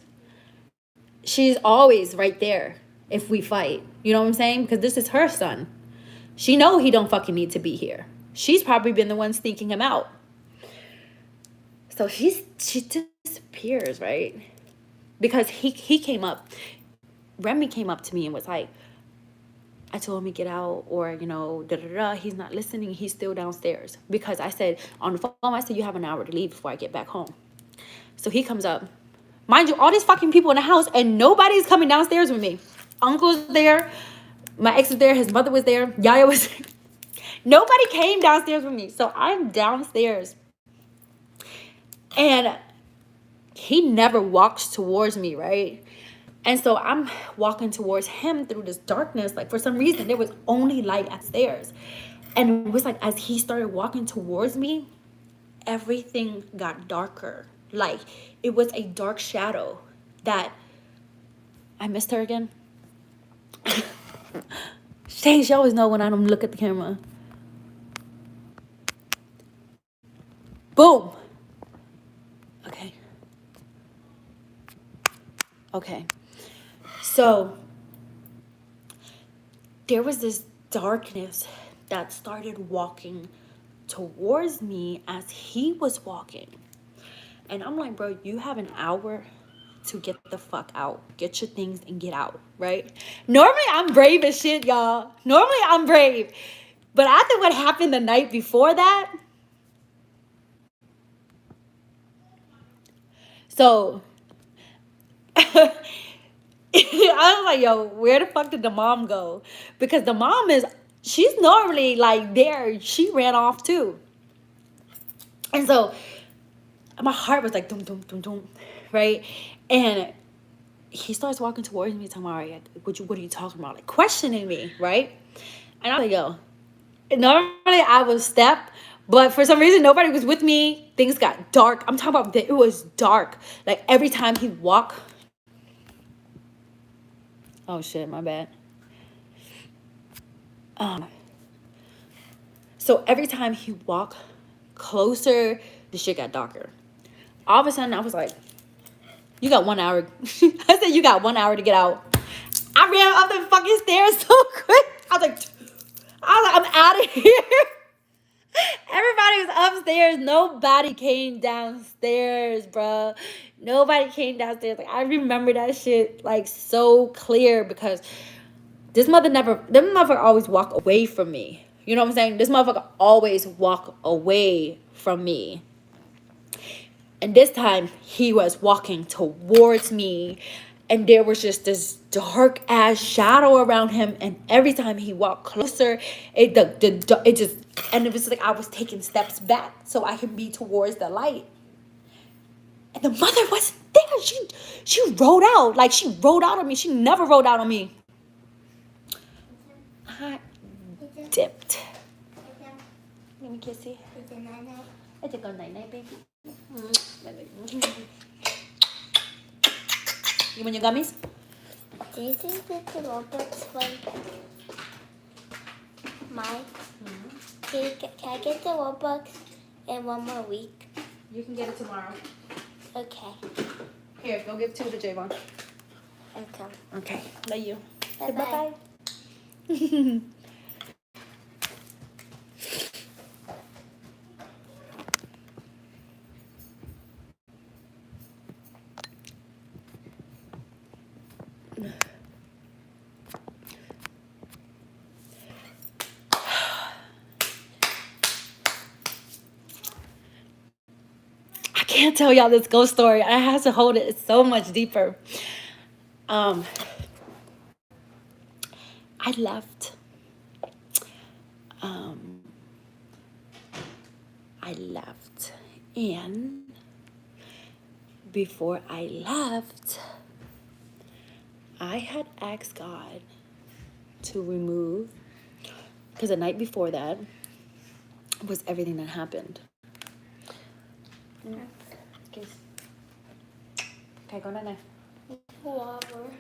She's always right there if we fight. You know what I'm saying? Because this is her son. She know he don't fucking need to be here. She's probably been the one sneaking him out. So she disappears, right? Because he came up. Remy came up to me and was like, I told him to get out, or, you know, he's not listening. He's still downstairs. Because I said on the phone, I said, you have an hour to leave before I get back home. So he comes up. Mind you, all these fucking people in the house, and nobody's coming downstairs with me. Uncle's there. My ex was there. His mother was there. Yaya was there. Nobody came downstairs with me. So I'm downstairs. And he never walks towards me, right? And so I'm walking towards him through this darkness. Like, for some reason, there was only light upstairs. And it was like, as he started walking towards me, everything got darker. Like, it was a dark shadow that... I missed her again. She always know when I don't look at the camera. Boom. Okay. So there was this darkness that started walking towards me as he was walking. And I'm like, bro, you have an hour to get the fuck out. Get your things and get out, right? Normally, I'm brave as shit, y'all. Normally, I'm brave. But after what happened the night before that, so... I was like, yo, where the fuck did the mom go? Because the mom she's normally like there. She ran off too. And so my heart was like, dum, dum, dum, dum, right? And he starts walking towards me, Tamari, what are you talking about? Like, questioning me, right? And I was like, yo, normally I would step, but for some reason, nobody was with me. Things got dark. I'm talking about, it was dark. Like, every time he walked, oh shit, my bad. So every time he walked closer, the shit got darker. All of a sudden, I was like, you got 1 hour. I said, you got 1 hour to get out. I ran up the fucking stairs so quick. I was like, I'm out of here. Everybody was upstairs. Nobody came downstairs, bro. Nobody came downstairs. Like, I remember that shit like so clear because them mother always walk away from me, You know what I'm saying? This motherfucker always walk away from me. And this time he was walking towards me, and there was just this dark ass shadow around him. And every time he walked closer, it just, and it was like I was taking steps back so I could be towards the light. And the mother wasn't there. She rode out. Like, she rode out on me. She never rode out on me. I dipped. Let me kiss you. It's a good night, baby. You want your gummies? This is the Robux one. Can I get the Robux in 1 more week? You can get it tomorrow. Okay. Here, go give 2 to Javon. Okay. Okay, love you. Bye-bye. Bye-bye. I can't tell y'all this ghost story. I have to hold it. It's so much deeper. I left. I left. And before I left, I had asked God to remove, because the night before that was everything that happened. Okay, go down there. Water.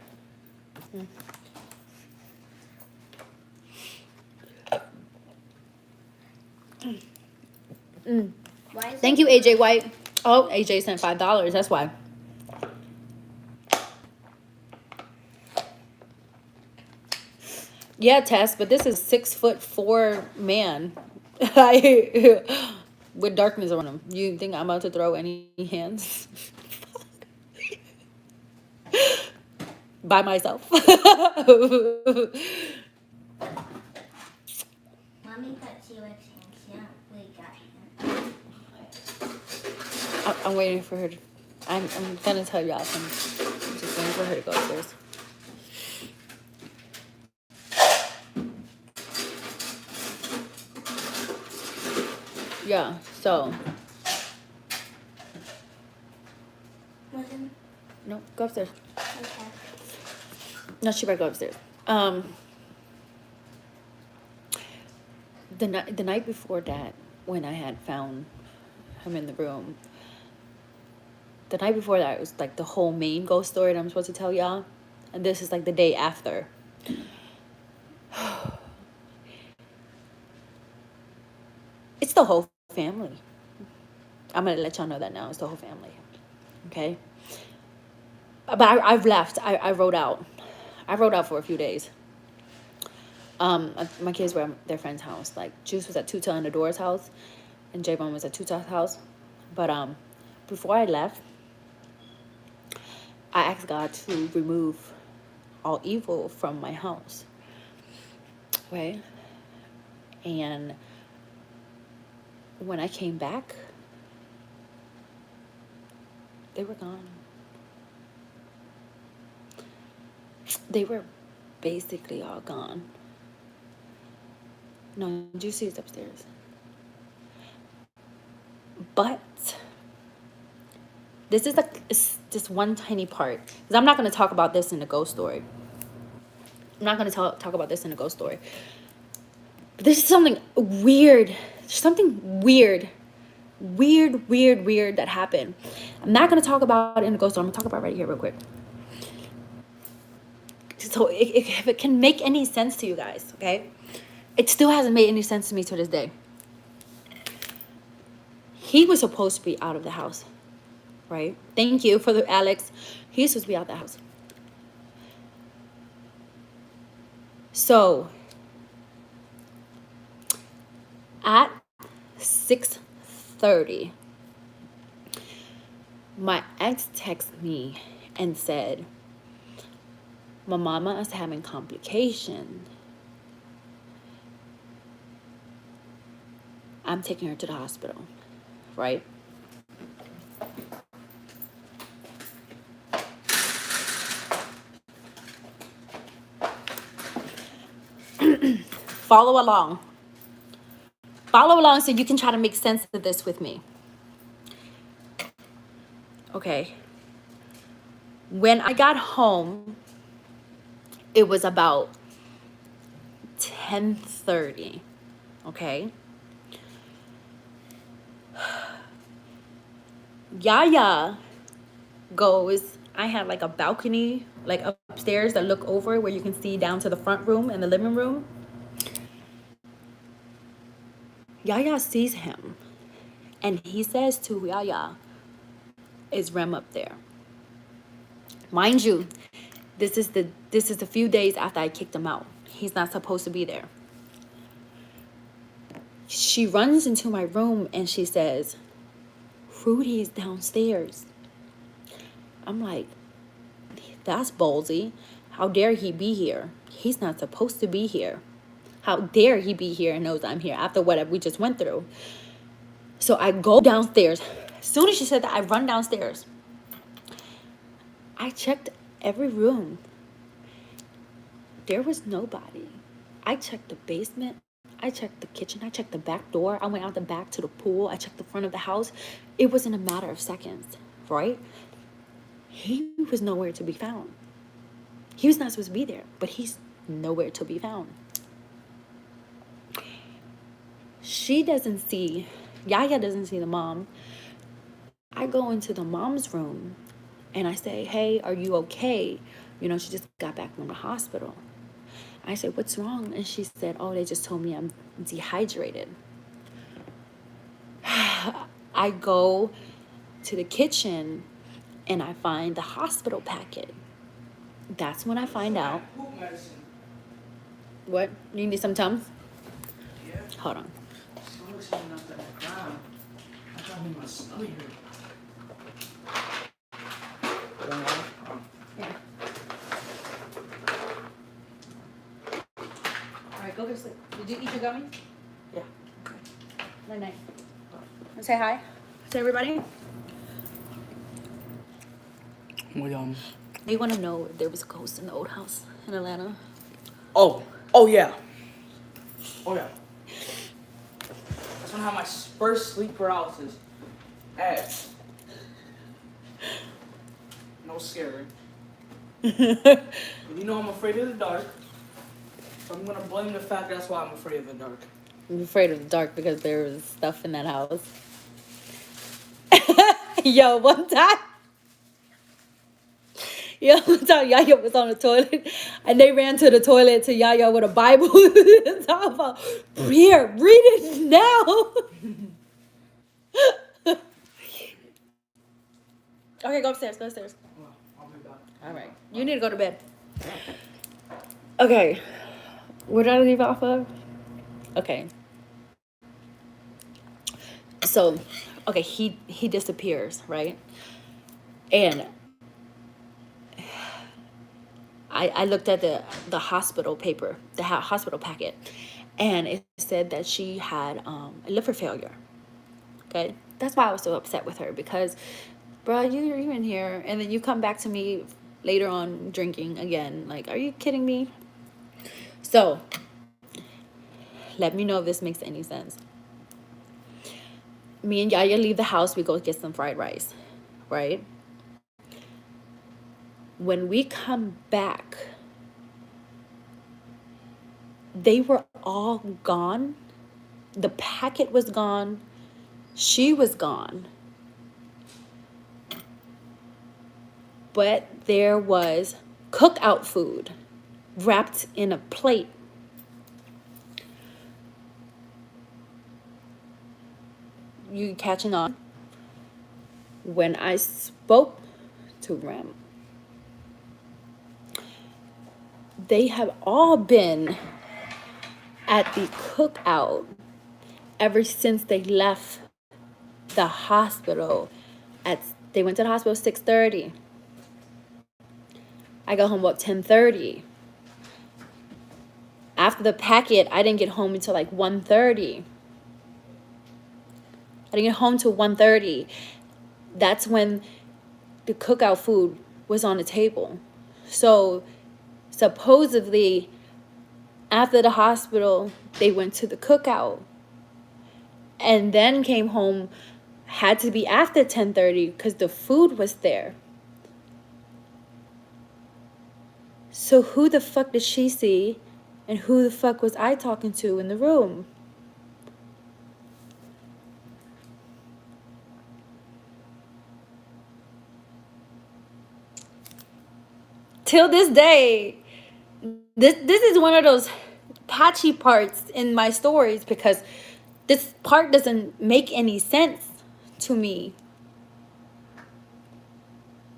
Thank you, AJ White. Oh, AJ sent $5. That's why. Yeah, Tess, but this is 6'4" man. With darkness on him. You think I'm about to throw any hands? By myself. Mommy got T-Rex hands. Yeah, we got him. I'm waiting for her to, I'm gonna tell y'all something. I'm just waiting for her to go upstairs. Yeah, so. No, go upstairs. Okay. No, she better go upstairs. The night before that, when I had found him in the room, the night before that, it was like the whole main ghost story that I'm supposed to tell y'all. And this is like the day after. It's the whole family. I'm going to let y'all know that now. It's the whole family. Okay? But I've left. I rode out. I rode out for a few days. My kids were at their friend's house. Like, Juice was at Tuta and Adora's house. And Javon was at Tuta's house. But before I left, I asked God to remove all evil from my house. Right? And when I came back, they were gone. They were basically all gone. No, Juicy is upstairs. But this is just one tiny part. Because I'm not going to talk about this in the ghost story. I'm not going to talk about this in the ghost story. But this is something weird. Something weird that happened. I'm not going to talk about it in the ghost story. I'm going to talk about it right here real quick. So if it can make any sense to you guys, okay? It still hasn't made any sense to me to this day. He was supposed to be out of the house, right? Thank you for the Alex. He's supposed to be out of the house. So at 6:30, my ex texted me and said, my mama is having complications. I'm taking her to the hospital, right? Follow along. Follow along so you can try to make sense of this with me. Okay. When I got home, it was about 10:30. Okay. Yaya goes, I had like a balcony like upstairs that look over where you can see down to the front room and the living room. Yaya sees him and he says to Yaya, is Rem up there? Mind you, this is a few days after I kicked him out. He's not supposed to be there. She runs into my room and she says, Rudy's downstairs. I'm like, that's ballsy. How dare he be here? He's not supposed to be here. How dare he be here and knows I'm here after what we just went through? So I go downstairs. As soon as she said that, I run downstairs. I checked every room. There was nobody. I checked the basement. I checked the kitchen. I checked the back door. I went out the back to the pool. I checked the front of the house. It was in a matter of seconds, right? He was nowhere to be found. He was not supposed to be there, but he's nowhere to be found. She doesn't see, Yaya doesn't see the mom. I go into the mom's room and I say, hey, are you okay? You know, she just got back from the hospital. I said, what's wrong? And she said, oh, they just told me I'm dehydrated. I go to the kitchen and I find the hospital packet. That's when I find out. What? You need some Tums? Yeah. Hold on. Yeah. All right, go get to sleep. Did you eat your gummy? Yeah. Night night. Say hi to everybody. Well, They want to know if there was a ghost in the old house in Atlanta. oh yeah. Oh yeah. That's when I had my first sleep paralysis. Ass. No scary. You know I'm afraid of the dark. So I'm gonna blame the fact that's why I'm afraid of the dark. I'm afraid of the dark because there was stuff in that house. Yo, one time Yaya was on the toilet and they ran to the toilet to Yaya with a Bible. Talking about, here, read it now. Okay, go upstairs, go upstairs. Well, I'll be back. All right, you need to go to bed. Okay, where did I leave off of? Okay. So, okay, he disappears, right? And I looked at the hospital paper, the hospital packet, and it said that she had a liver failure. Okay, that's why I was so upset with her because, bro, you're in here, and then you come back to me later on drinking again. Like, are you kidding me? So, let me know if this makes any sense. Me and Yaya leave the house. We go get some fried rice, right? When we come back, they were all gone. The packet was gone. She was gone. But there was cookout food wrapped in a plate. You catching on? When I spoke to Rem, they have all been at the cookout ever since they left the hospital. They went to the hospital 6:30. I got home about 10:30. After the packet, I didn't get home until like 1:30. I didn't get home till 1:30. That's when the cookout food was on the table. So supposedly after the hospital, they went to the cookout and then came home. Had to be after 10:30 because the food was there. So who the fuck did she see, and who the fuck was I talking to in the room? Till this day, this is one of those patchy parts in my stories because this part doesn't make any sense to me.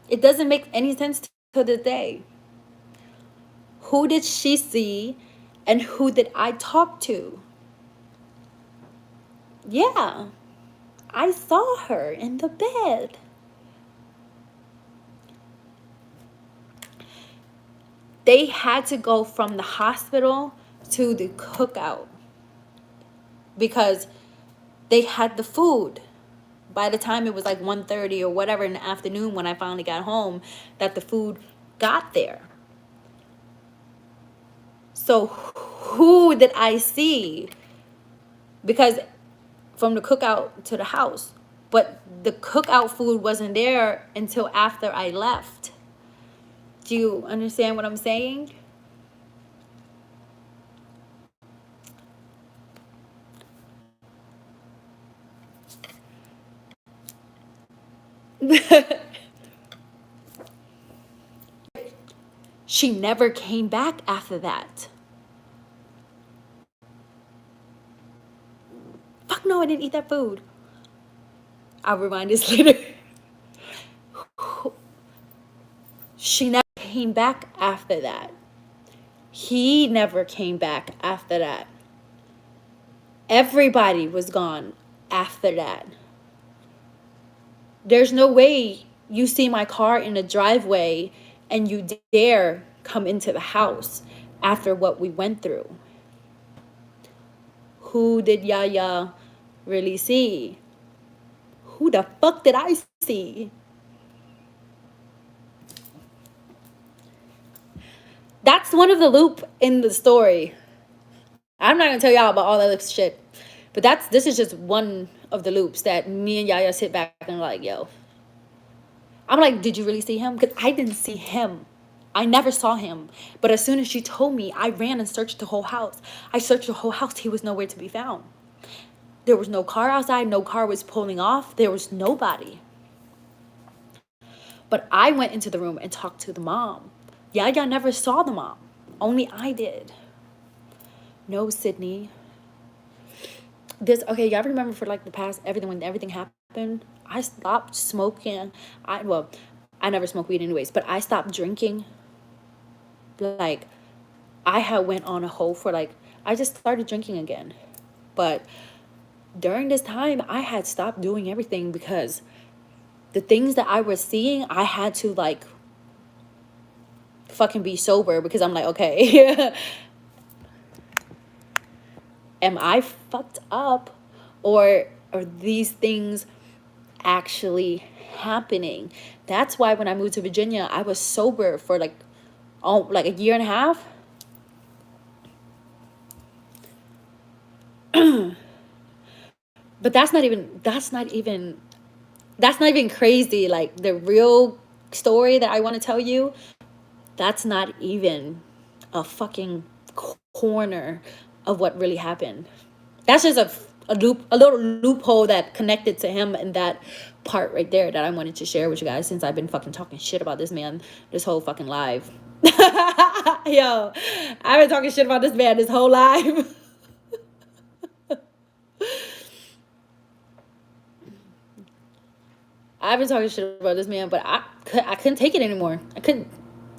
It doesn't make any sense to this day. Who did she see and who did I talk to? Yeah, I saw her in the bed. They had to go from the hospital to the cookout because they had the food. By the time it was like 1:30 or whatever in the afternoon when I finally got home, that the food got there. So who did I see? Because from the cookout to the house, but the cookout food wasn't there until after I left. Do you understand what I'm saying? She never came back after that. Fuck no, I didn't eat that food. I'll remind this later. She never came back after that. He never came back after that. Everybody was gone after that. There's no way you see my car in the driveway and you dare come into the house after what we went through. Who did Yaya really see? Who the fuck did I see? That's one of the loop in the story. I'm not gonna tell y'all about all that other shit, but this is just one of the loops that me and Yaya sit back and like, yo. I'm like, did you really see him? Because I didn't see him. I never saw him. But as soon as she told me, I ran and searched the whole house. I searched the whole house. He was nowhere to be found. There was no car outside. No car was pulling off. There was nobody. But I went into the room and talked to the mom. Yaya never saw the mom. Only I did. No, Sydney. Okay, y'all remember for like the past when everything happened, I stopped smoking. I never smoked weed anyways, but I stopped drinking. Like, I had went on a hole for I just started drinking again. But during this time, I had stopped doing everything because the things that I was seeing, I had to fucking be sober because I'm like, okay, am I fucked up, or are these things actually happening? That's why when I moved to Virginia, I was sober for a year and a half. But that's not even crazy. Like, the real story that I want to tell you, that's not even a fucking corner of what really happened. That's just a little loophole that connected to him, and that part right there that I wanted to share with you guys, since I've been fucking talking shit about this man this whole fucking live. Yo, I've been talking shit about this man this whole live. I've been talking shit about this man, but I couldn't take it anymore. I couldn't.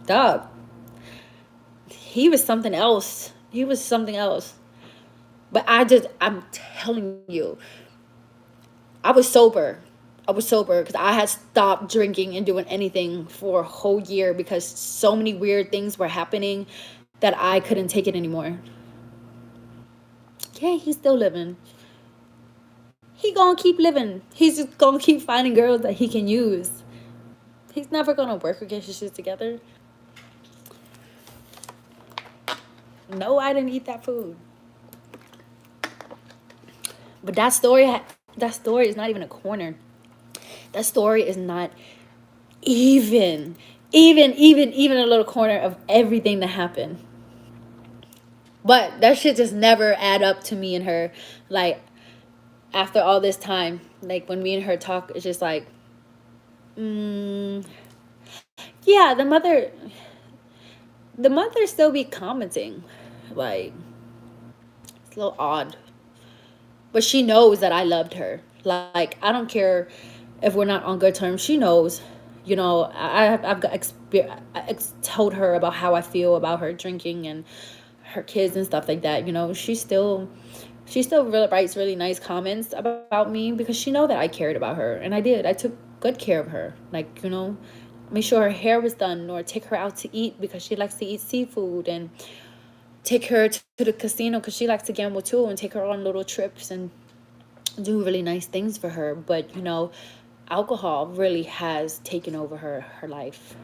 Dog. He was something else. But I'm telling you, I was sober because I had stopped drinking and doing anything for a whole year because so many weird things were happening that I couldn't take it anymore. Yeah, he's still living. he gonna keep living. He's just gonna keep finding girls that he can use. He's never gonna work or get his shit together. No, I didn't eat that food. But that story is not even a corner. That story is not even a little corner of everything that happened. But that shit just never add up to me and her. Like, after all this time, like, when me and her talk, it's just like, yeah, the mother still be commenting. Like, it's a little odd. But she knows that I loved her. Like, I don't care if we're not on good terms. She knows. You know, I've told her about how I feel about her drinking and her kids and stuff like that. You know, she still really writes really nice comments about me because she know that I cared about her, and I did. I took good care of her. Like, you know, made sure her hair was done, or take her out to eat because she likes to eat seafood, and take her to the casino because she likes to gamble too, and take her on little trips and do really nice things for her. But, you know, alcohol really has taken over her life.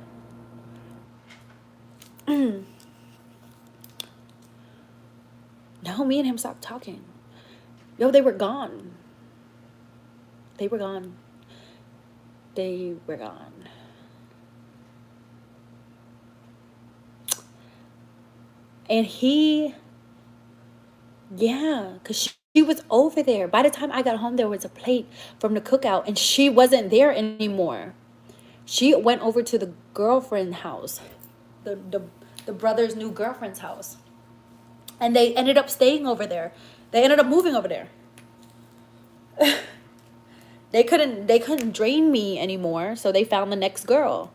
No, me and him stopped talking. Yo, they were gone. They were gone. They were gone. And he, yeah, because she was over there. By the time I got home, there was a plate from the cookout, and she wasn't there anymore. She went over to the girlfriend's house, the brother's new girlfriend's house. And they ended up staying over there. They ended up moving over there. They couldn't drain me anymore, so they found the next girl.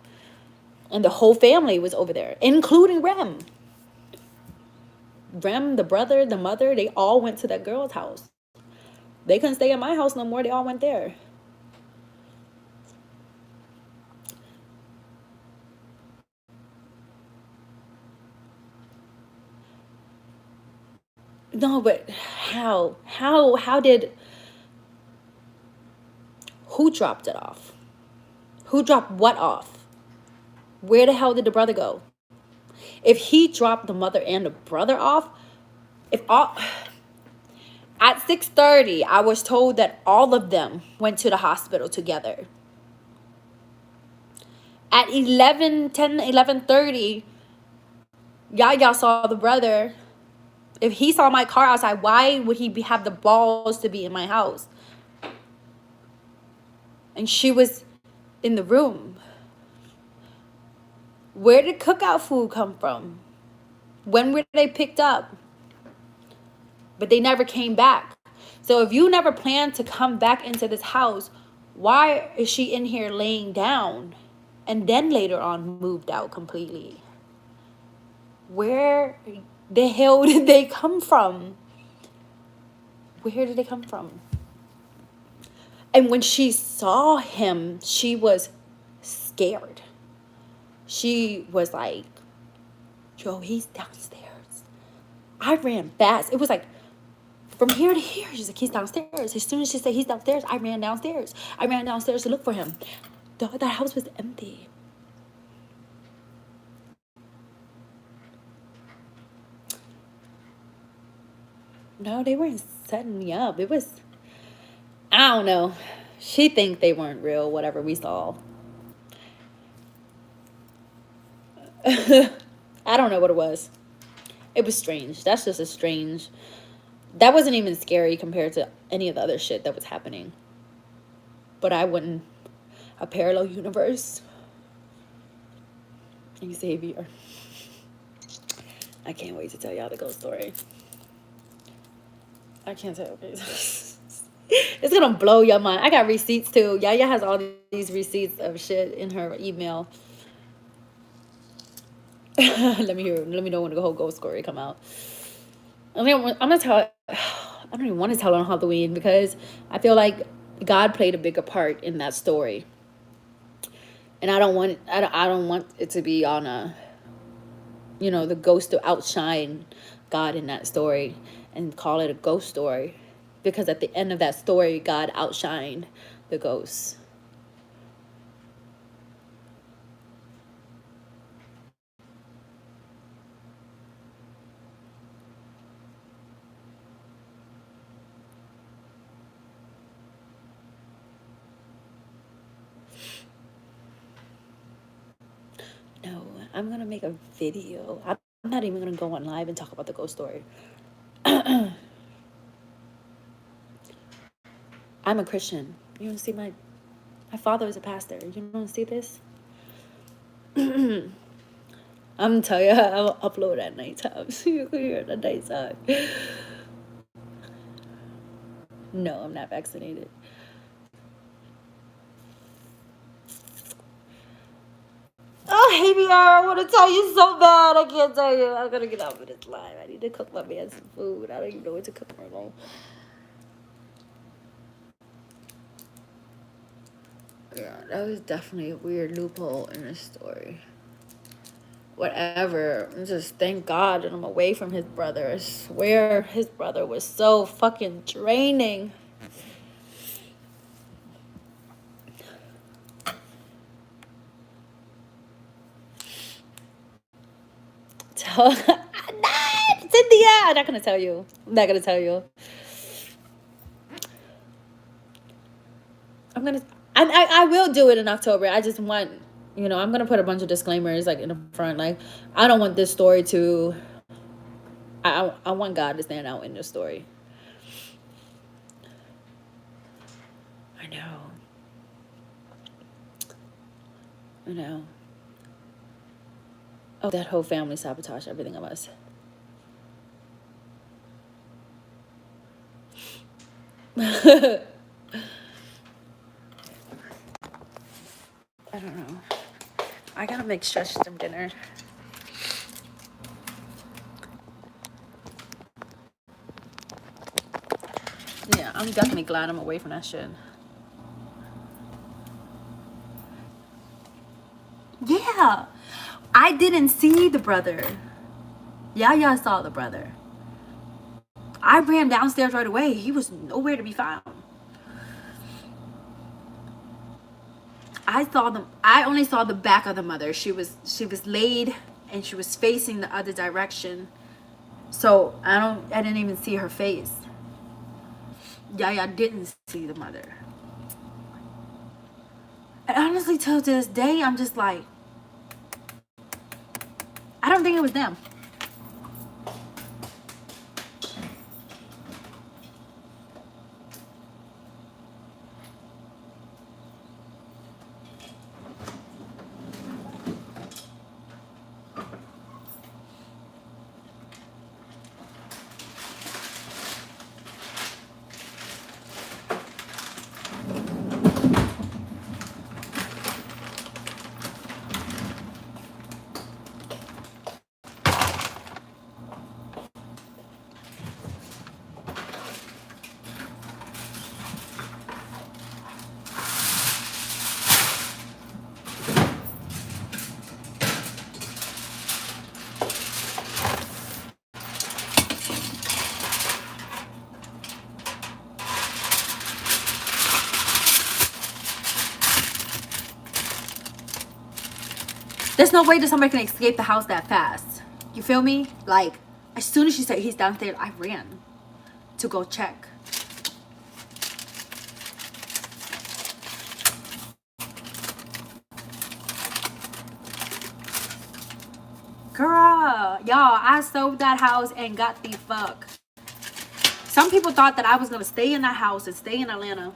And the whole family was over there, including Rem. Rem, the brother, the mother, they all went to that girl's house. They couldn't stay at my house no more. They all went there. No, but how did, who dropped it off? Who dropped what off? Where the hell did the brother go? If he dropped the mother and the brother off, at 6:30, I was told that all of them went to the hospital together. At 11:30, y'all saw the brother. If he saw my car outside, why would he have the balls to be in my house? And she was in the room. Where did cookout food come from? When were they picked up? But they never came back. So if you never planned to come back into this house, why is she in here laying down and then later on moved out completely? Where the hell did they come from? Where did they come from? And when she saw him, she was scared. She was like, yo, he's downstairs. I ran fast. It was like from here to here. She's like, he's downstairs. As soon as she said he's downstairs, I ran downstairs. I ran downstairs to look for him. That house was empty. No, they weren't setting me up. It was, I don't know. She think they weren't real, whatever we saw. I don't know what it was. It was strange. That's just a strange. That wasn't even scary compared to any of the other shit that was happening. But I wouldn't. A parallel universe. Xavier. I can't wait to tell y'all the ghost story. I can't tell. Okay. It's gonna blow your mind. I got receipts too. Yaya has all these receipts of shit in her email. Let me know when the whole ghost story come out. I'm gonna tell. I don't even want to tell on Halloween because I feel like God played a bigger part in that story, and I don't want it to be on a, you know, the ghost to outshine God in that story and call it a ghost story. because at the end of that story, God outshined the ghosts. No, I'm gonna make a video. I'm not even gonna go on live and talk about the ghost story. I'm a Christian. You want to see my father is a pastor. You want to see this? I'm gonna tell you, I'll upload at nighttime so you can hear it at nighttime. No, I'm not vaccinated. Oh, hey, BR, I want to tell you so bad. I can't tell you. I'm gonna get off of this live. I need to cook my man some food. I don't even know what to cook right now. Yeah, that was definitely a weird loophole in this story. Whatever. Just thank God that I'm away from his brother. I swear his brother was so fucking draining. Cynthia, I'm not gonna tell you. I'm not gonna tell you. I will do it in October. I just want, you know, I'm gonna put a bunch of disclaimers like in the front. Like, I don't want this story to. I want God to stand out in this story. I know. I know. Oh, that whole family sabotaged everything of us. I don't know. I gotta make stretch some dinner. Yeah, I'm definitely glad I'm away from that shit. Yeah. I didn't see the brother. Yaya saw the brother. I ran downstairs right away. He was nowhere to be found. I only saw the back of the mother. She was laid and she was facing the other direction. So I didn't even see her face. Yaya didn't see the mother. And honestly, till this day, I'm just like, I don't think it was them. There's no way that somebody can escape the house that fast. You feel me? Like, as soon as she said he's downstairs, I ran to go check. Girl, y'all, I sold that house and got the fuck. Some people thought that I was gonna stay in that house and stay in Atlanta.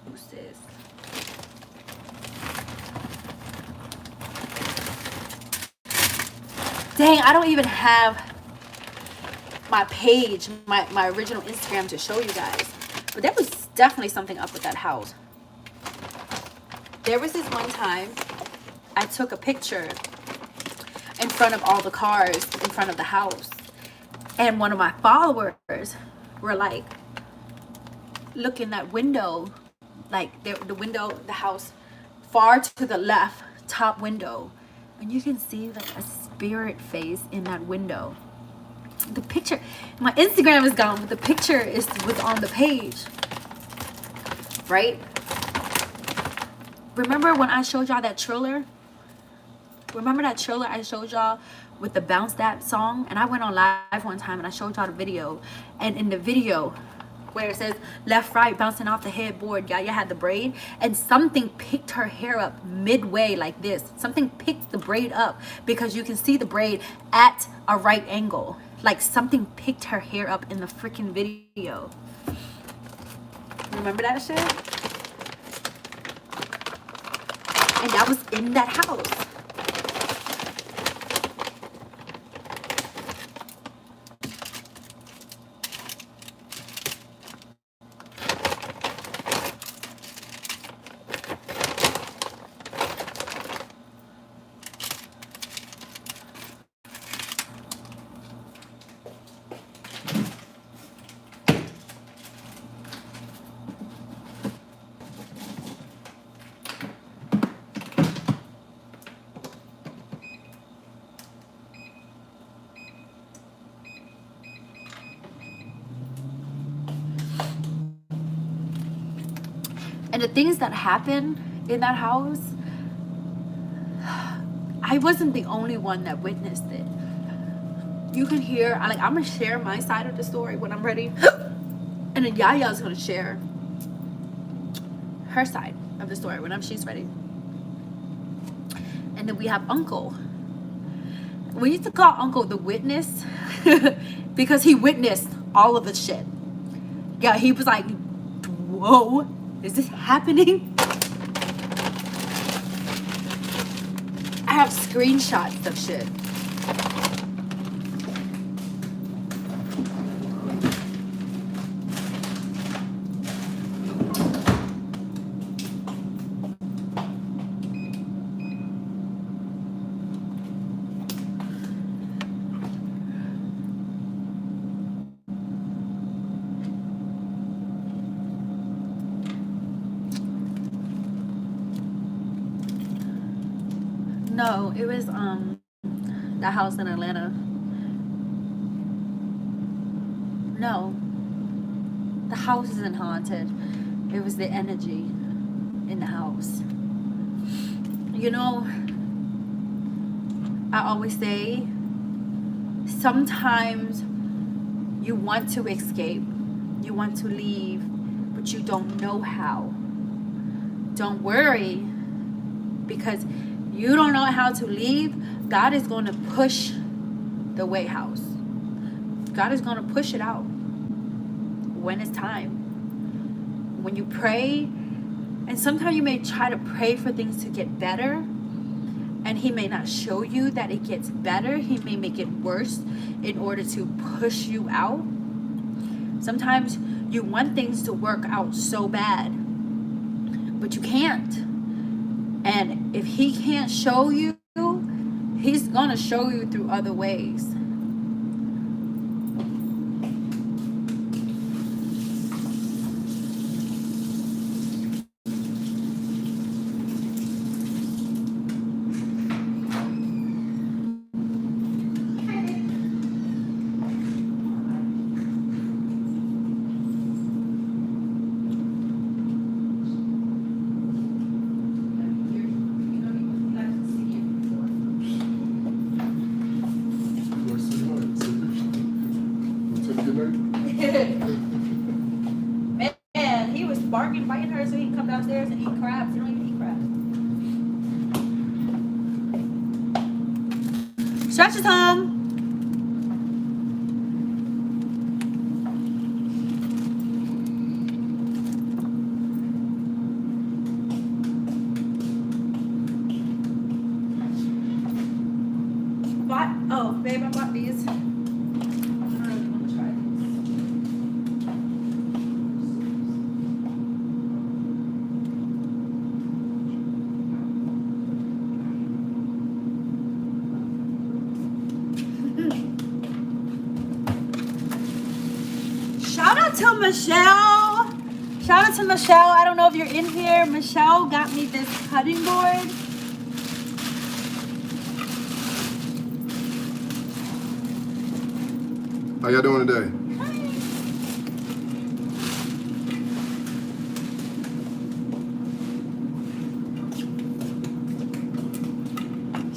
Who's this? Dang, I don't even have my page, my original Instagram to show you guys. But there was definitely something up with that house. There was this one time I took a picture in front of all the cars in front of the house. And one of my followers were like, look in that window, like the window, the house far to the left, top window. And you can see like a spirit face in that window. The picture, my Instagram is gone, but the picture was on the page, right? Remember when I showed y'all that trailer? Remember that trailer I showed y'all with the Bounce That song? And I went on live one time and I showed y'all the video. And in the video where it says left, right, bouncing off the headboard, Yaya had the braid, and something picked her hair up midway like this. Something picked the braid up because you can see the braid at a right angle. Like something picked her hair up in the freaking video. Remember that shit? And that was in that house. And the things that happened in that house, I wasn't the only one that witnessed it. You can hear, I'm gonna share my side of the story when I'm ready. And then Yaya's gonna share her side of the story when she's ready. And then we have Uncle. We used to call Uncle the witness because he witnessed all of the shit. Yeah, he was like, whoa. Is this happening? I have screenshots of shit. No, it was the house in Atlanta. No, the house isn't haunted. It was the energy in the house. You know, I always say, sometimes you want to escape, you want to leave, but you don't know how. Don't worry, because you don't know how to leave. God is going to push the White House. God is going to push it out when it's time. When you pray, and sometimes you may try to pray for things to get better, and He may not show you that it gets better. He may make it worse in order to push you out. Sometimes you want things to work out so bad, but you can't. And if He can't show you, He's gonna show you through other ways. Man, he was barking, biting her so he can come downstairs and eat crabs. He don't even eat crabs. Stretch his home. What? Oh, babe, I bought these. To Michelle. Shout out to Michelle. I don't know if you're in here. Michelle got me this cutting board. How y'all doing today?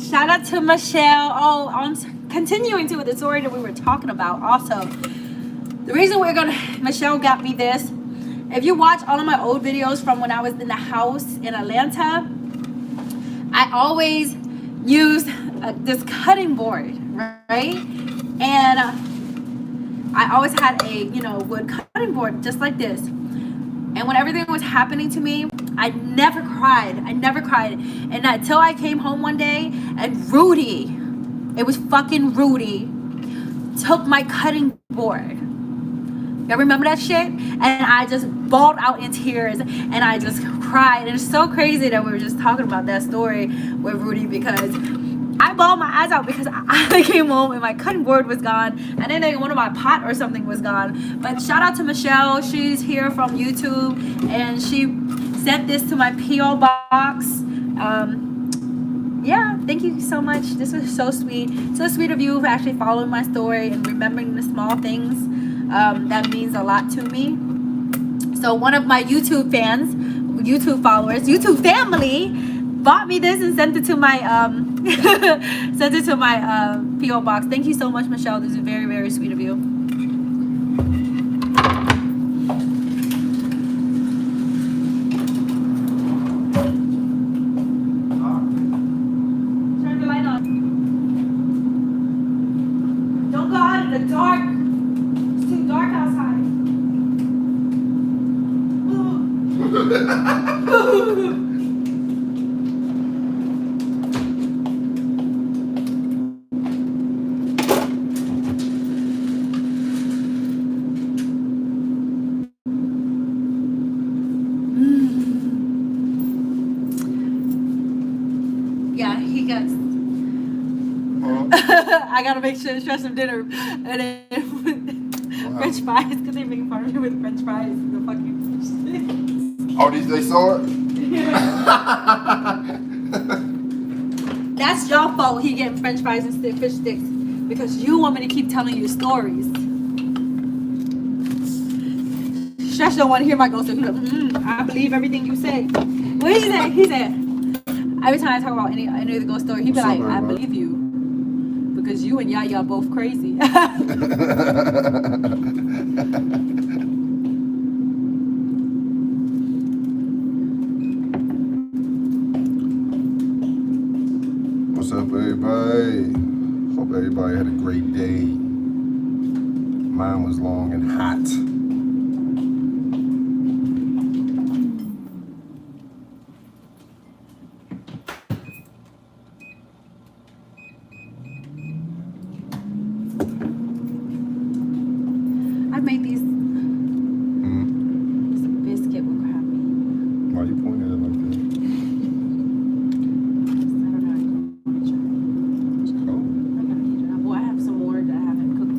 Shout out to Michelle. Oh, on continuing to with the story that we were talking about. Also, the reason Michelle got me this. If you watch all of my old videos from when I was in the house in Atlanta, I always use this cutting board, right? And I always had a wood cutting board just like this. And when everything was happening to me, I never cried. And until I came home one day and Rudy, it was fucking Rudy, took my cutting board. Y'all remember that shit? And I just bawled out in tears and I just cried. And it's so crazy that we were just talking about that story with Rudy, because I bawled my eyes out because I came home and my cutting board was gone, and then like one of my pot or something was gone. But shout out to Michelle. She's here from YouTube and she sent this to my P.O. box. Yeah, thank you so much. This was so sweet. So sweet of you for actually following my story and remembering the small things. That means a lot to me. So one of my YouTube fans, YouTube followers, YouTube family bought me this and sent it to my P.O. box. Thank you so much, Michelle. This is very, very sweet of you. Turn the light on. Don't go out in the dark. It's too dark outside. Yeah, he gets. I gotta make sure to stress some dinner, and then French fries, because they making fun of me with French fries. The fucking. Oh, they saw it? That's your fault. He getting French fries and fish sticks because you want me to keep telling you stories. Stress don't want to hear my ghost. So he's like, I believe everything you say. What he said? He said. Every time I talk about any of the ghost story, he'd be like, I believe you. Because you and Yaya are both crazy. What's up, everybody? Hope everybody had a great day. Mine was long and hot. I made these. This biscuit will grab me. Why you pointing at it like that? I don't know. It's cold. I'm gonna eat it. Well, I have some more that I haven't cooked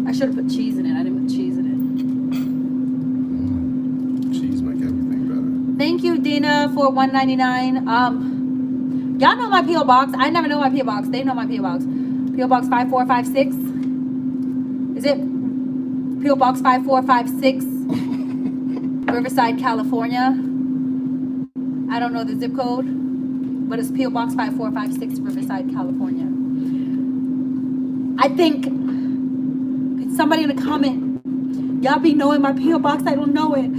yet. I should have put cheese in it. I didn't put cheese in it. Cheese make everything better. Thank you, Dina, for $1.99. Y'all know my P.O. box. I never know my P.O. box. They know my P.O. box. P.O. box 5456. Is it P.O. box 5456? Riverside, California. I don't know the zip code, but it's P.O. box 5456, Riverside, California. I think somebody in the comment, y'all be knowing my P.O. box. I don't know it.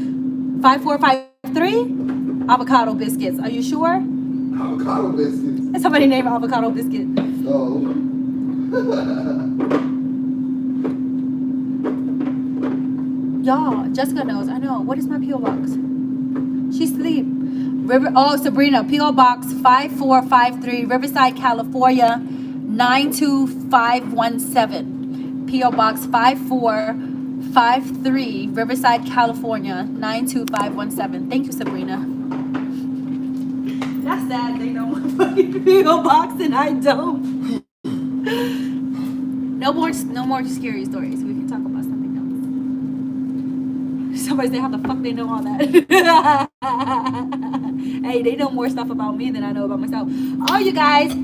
5453 avocado biscuits. Are you sure? Avocado biscuits. Somebody named avocado biscuit. Oh. Y'all, Jessica knows. I know. What is my P.O. box? She sleep. Sabrina. P.O. box 5453, Riverside, California, 92517. P.O. box 5453, Riverside, California, 92517. Thank you, Sabrina. That's sad. They know my fucking P.O. box and I don't. No more scary stories. We can talk about something else. Somebody say, how the fuck they know all that? Hey, they know more stuff about me than I know about myself. Oh, you guys,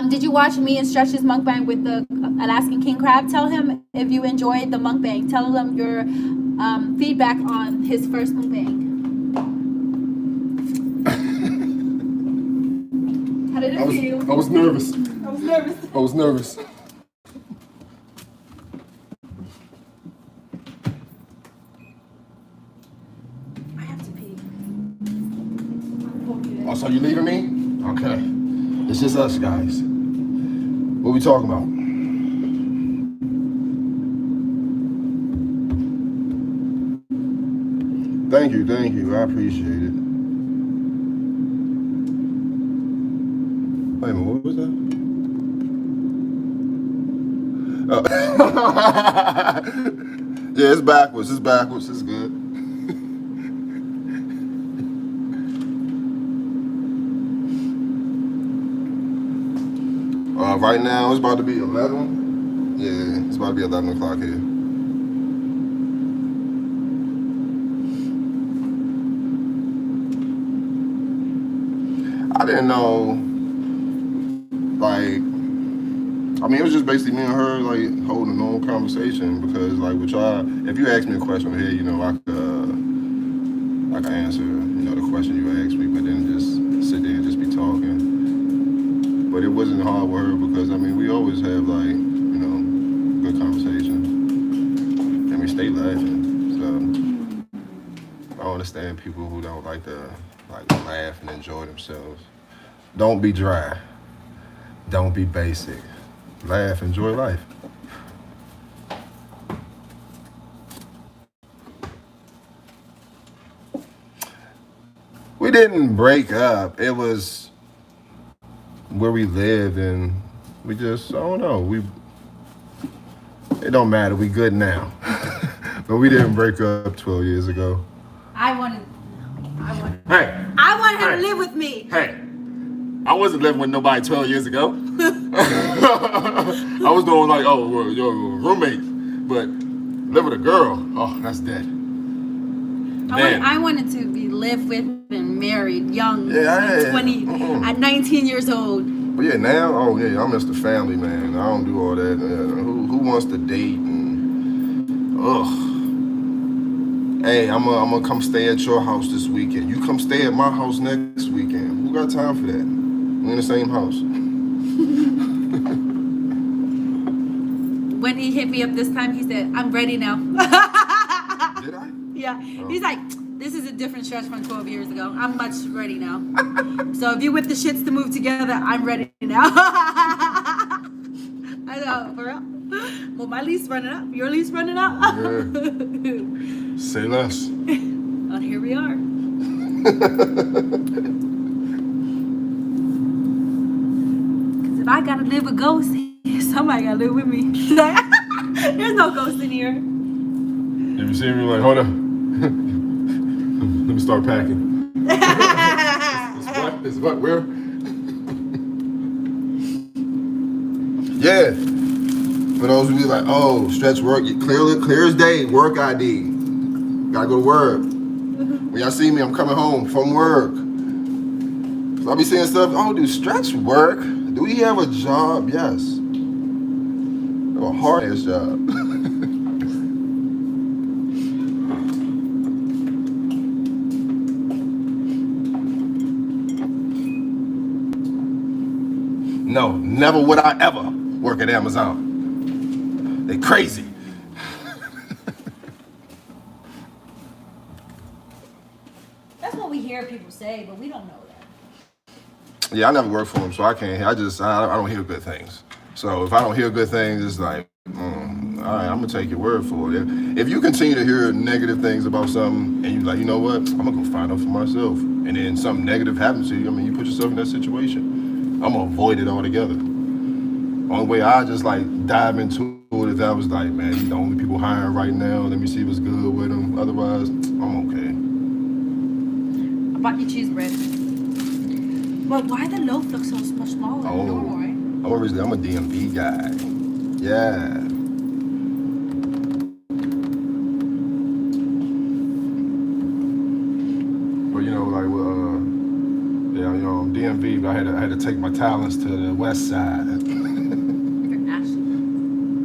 Did you watch me and Stretch's mukbang with the Alaskan king crab? Tell him if you enjoyed the mukbang. Tell him your feedback on his first mukbang. How did it feel? I was nervous. I was nervous. I was nervous. I have to pee. Oh, so you leaving me? Okay. It's just us, guys. What we talking about? Thank you. I appreciate it. Wait a minute, what was that? Oh. Yeah, it's backwards. It's good. Right now, it's about to be 11. Yeah, it's about to be 11 o'clock here. I didn't know, like, I mean, it was just basically me and her, like, holding a normal conversation because, like, with y'all, if you ask me a question here, you know, I could answer, you know, the question you asked me, but then just sit there and just be talking. But it wasn't hard with her because, I mean, we always have, like, you know, good conversation. And we stay laughing. So, I don't understand people who don't like to, like, laugh and enjoy themselves. Don't be dry. Don't be basic. Laugh, enjoy life. We didn't break up. It was where we lived, and we just, I don't know, it don't matter, we good now. But we didn't break up 12 years ago. I wanted Hey, her to live with me. hey, I wasn't living with nobody 12 years ago. I was doing like, oh, well, your roommate, but live with a girl, oh, that's dead. I wanted to be lived with and married young, at 20, at 19 years old. But yeah, now, oh yeah, I'm just a family man. I don't do all that. Who wants to date and Hey, I'm gonna come stay at your house this weekend. You come stay at my house next weekend. Who got time for that? We in the same house. When he hit me up this time, he said, "I'm ready now." Did I? Yeah. Oh. He's like, this is a different Stretch from 12 years ago. I'm much ready now. So if you with the shits to move together, I'm ready now. I know, for real. Well, my lease running up. Your lease running up. Yeah. Say less. Well, here we are. Because if I gotta live with ghosts, somebody gotta live with me. There's no ghosts in here. If you see me, like, hold on. Let me start packing. It's what? Where? Yeah. For those who be like, oh, Stretch work, clear as day, work ID. Gotta go to work. When y'all see me, I'm coming home from work. So I'll be saying stuff, oh, do Stretch work? Do he have a job? Yes. A hard-ass job. No, never would I ever work at Amazon. They crazy. That's what we hear people say, but we don't know that. Yeah, I never worked for them, so I can't. I don't hear good things. So if I don't hear good things, it's like, all right, I'm gonna take your word for it. If you continue to hear negative things about something, and you're like, you know what, I'm gonna go find out for myself, and then something negative happens to you, I mean, you put yourself in that situation. I'm gonna avoid it altogether. Only way I just like dive into it is I was like, man, these the only people hiring right now. Let me see what's good with them. Otherwise, I'm okay. I bought you cheese bread. But why the loaf looks so much smaller than normal, right? I'm a DMV guy. Yeah. But you know, like, yeah, you know, DMV, but I had to take my talents to the west side.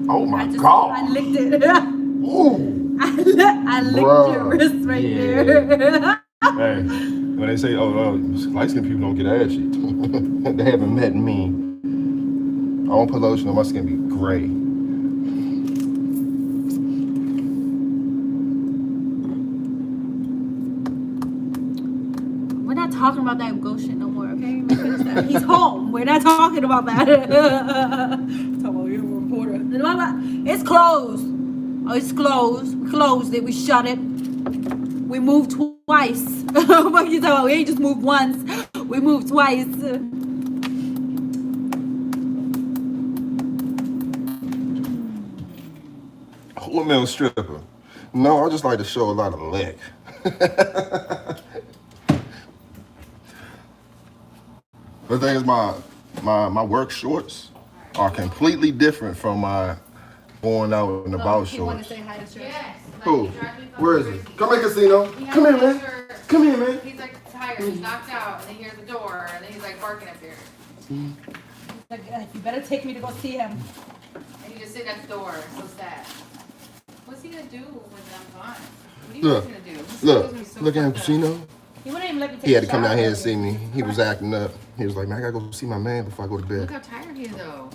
Oh my God! I licked it. Ooh! I licked your wrist right there. Hey, when they say, light-skinned people don't get ashy, they haven't met me. I don't put lotion on, my skin be gray. We're not talking about that ghost shit no more, okay? He's home. We're not talking about that. Talking about you, reporter. It's closed. Oh, it's closed. We closed it. We shut it. We moved twice. What you talking about? We ain't just moved once. We moved twice. Woman stripper. No, I just like to show a lot of leg. The thing is, my work shorts are completely different from my going out and about shorts. Yes. Who? Where is he? Come here, Casino. Come here, man. Come here, man. He's like tired. He's knocked out, and then he hears the door, and then he's like barking up here. You better take me to go see him. And he just sitting at the door. So sad. What's he gonna do when I'm gone? What are you Look, guys gonna do? This look, is gonna be so look at him, fucked up. Casino. He wouldn't even let me take He had a to come down shower. here and see me. He was acting up. He was like, man, I gotta go see my man before I go to Look bed. how tired he is, though.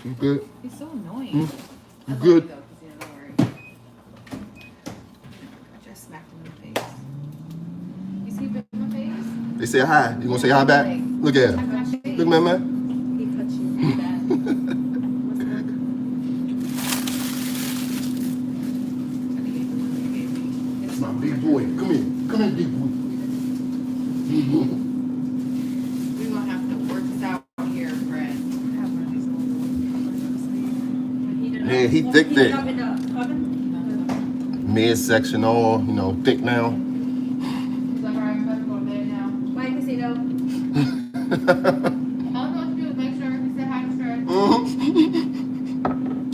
You good? He's so annoying. You I love good? you, though, Christina, don't worry. I just smacked him in the face. You see him in my face? They say hi. You gonna say hi back? Look at Smack him. my face. Look, man. He cut you bad. That's my big boy. Come here. Come here, big boy. We're gonna have to work this out here, Fred. Yeah, he thick. Heat it up in the oven. Midsection all, thick now. He's like, alright, I'm about to go to bed now. Bye, Casino. All I'm going to do is make sure he said hi to Fred.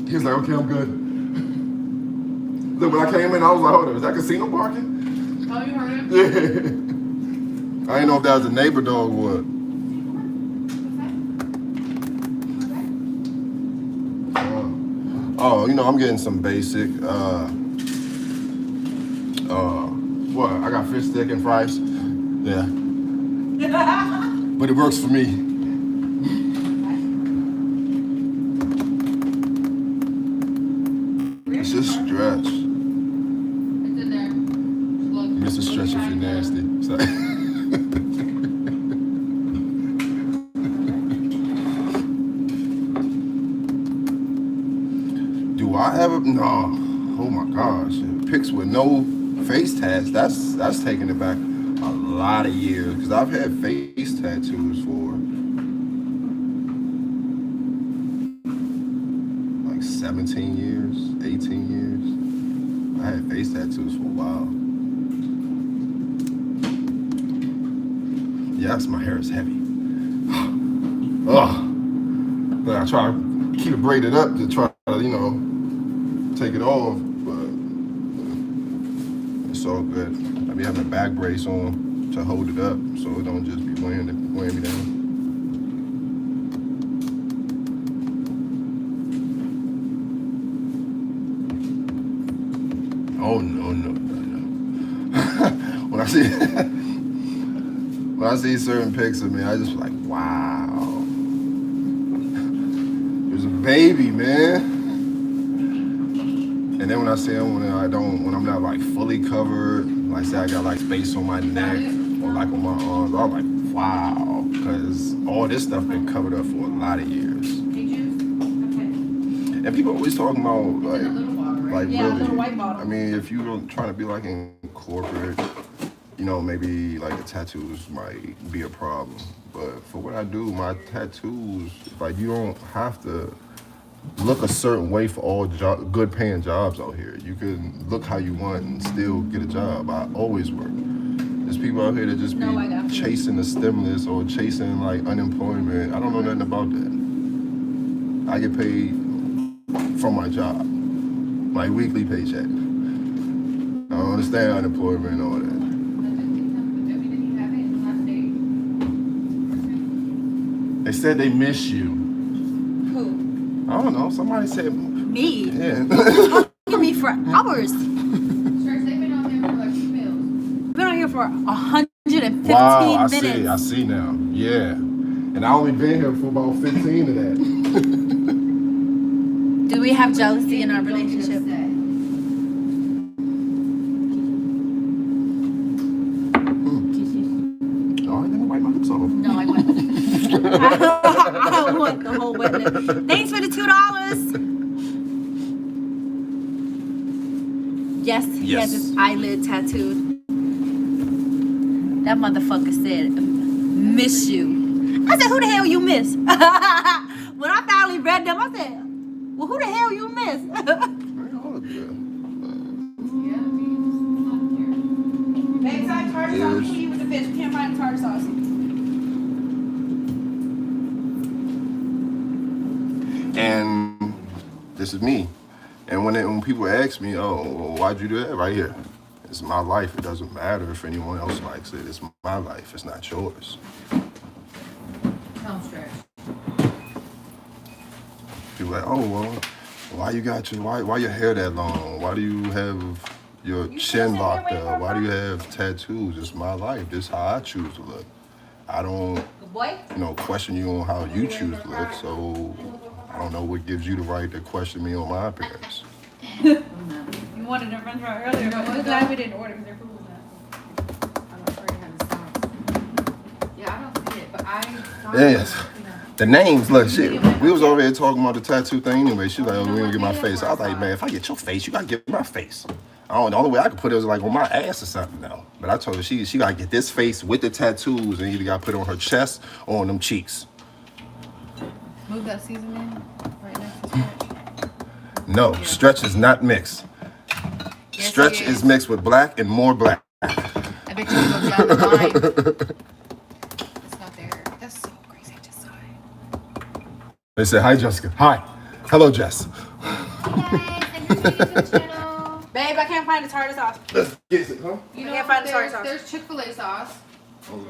He was like, okay, I'm good. Look, when I came in, I was like, hold up, is that Casino barking? Oh, you heard him? Yeah. I didn't know if that was a neighbor dog or what. I'm getting some basic. What? I got fish stick and fries. Yeah. But it works for me. It's just stretch. It's in there. Just look. Mr. Stretch if you're nasty. Sorry. Do I have a no? Oh my gosh, pics with no face tats. That's taking it back a lot of years because I've had face tattoos for like 17 years, 18 years. I had face tattoos for a while. Yes, my hair is heavy. Ugh. But I try to keep it braided up to try to, take it off, but it's all good. I be having a back brace on to hold it up so it don't just be weighing me down. Oh no. When I see certain pics of me, I just be like, wow. There's a baby, man. And then when I see them, when I'm not like fully covered, like say I got like space on my neck or like on my arms, I'm like, wow, because all this stuff been covered up for a lot of years. And people always talking about like Yeah, a really. little white bottle. I mean, if you're trying to be like in corporate, maybe like the tattoos might be a problem. But for what I do, my tattoos, like you don't have to look a certain way for all good paying jobs out here. You can look how you want and still get a job. I always work. There's people out here that just be chasing the stimulus or chasing like unemployment. I don't know nothing about that. I get paid from my job, my weekly paycheck. I don't understand unemployment and all that. They said they miss you. Who? I don't know. Somebody said. Me? Yeah. Talking me for hours. Church, they've been on there for like 2 meals. Been on here for 115 Wow, I minutes. see. I see now. Yeah. And I only been here for about 15 of that. Do we have jealousy in our relationship? Oh, I didn't wipe my lips off. No, I wouldn't. I want the whole witness. Thanks for the $2. Yes, he has his eyelid tattooed. That motherfucker said, miss you. I said, who the hell you miss? When I finally read them, I said, well, who the hell you miss? Babe, I tartar sauce. Who you with the fish? We can't find the tartar sauce. And this is me. And when people ask me, oh, well, why'd you do that? Right here. It's my life. It doesn't matter if anyone else likes it. It's my life. It's not yours. Home stretch. People are like, oh, well, why your hair that long? Why do you have your chin locked up? Why do you have tattoos? It's my life. This is how I choose to look. I don't, question you on how you choose to look. So I don't know what gives you the right to question me on my appearance. You wanted a french fry earlier, but I'm glad we didn't order because their food was nasty. I'm afraid I have the sauce. Yeah, I don't see it, but I saw Yes. it. The names, look, shit. We was over here talking about the tattoo thing anyway. She was like, oh, we gonna get my face. I was like, man, if I get your face, you gotta get my face. The only way I could put it was like on my ass or something now. But I told her she gotta get this face with the tattoos and either gotta put it on her chest or on them cheeks. Move that seasoning right next to stretch. No, stretch is not mixed. Yes, Stretch it is mixed with black and more black. I bet you go down the line. It's not there. That's so crazy. I just saw it. They said, hi, Jessica. Hi. Hello, Jess. Hey guys, I just made a YouTube channel. Babe, I can't find the tartar sauce. Let's get it, huh? You I know, can't find the soy sauce. there's Chick-fil-A sauce, Oh, no.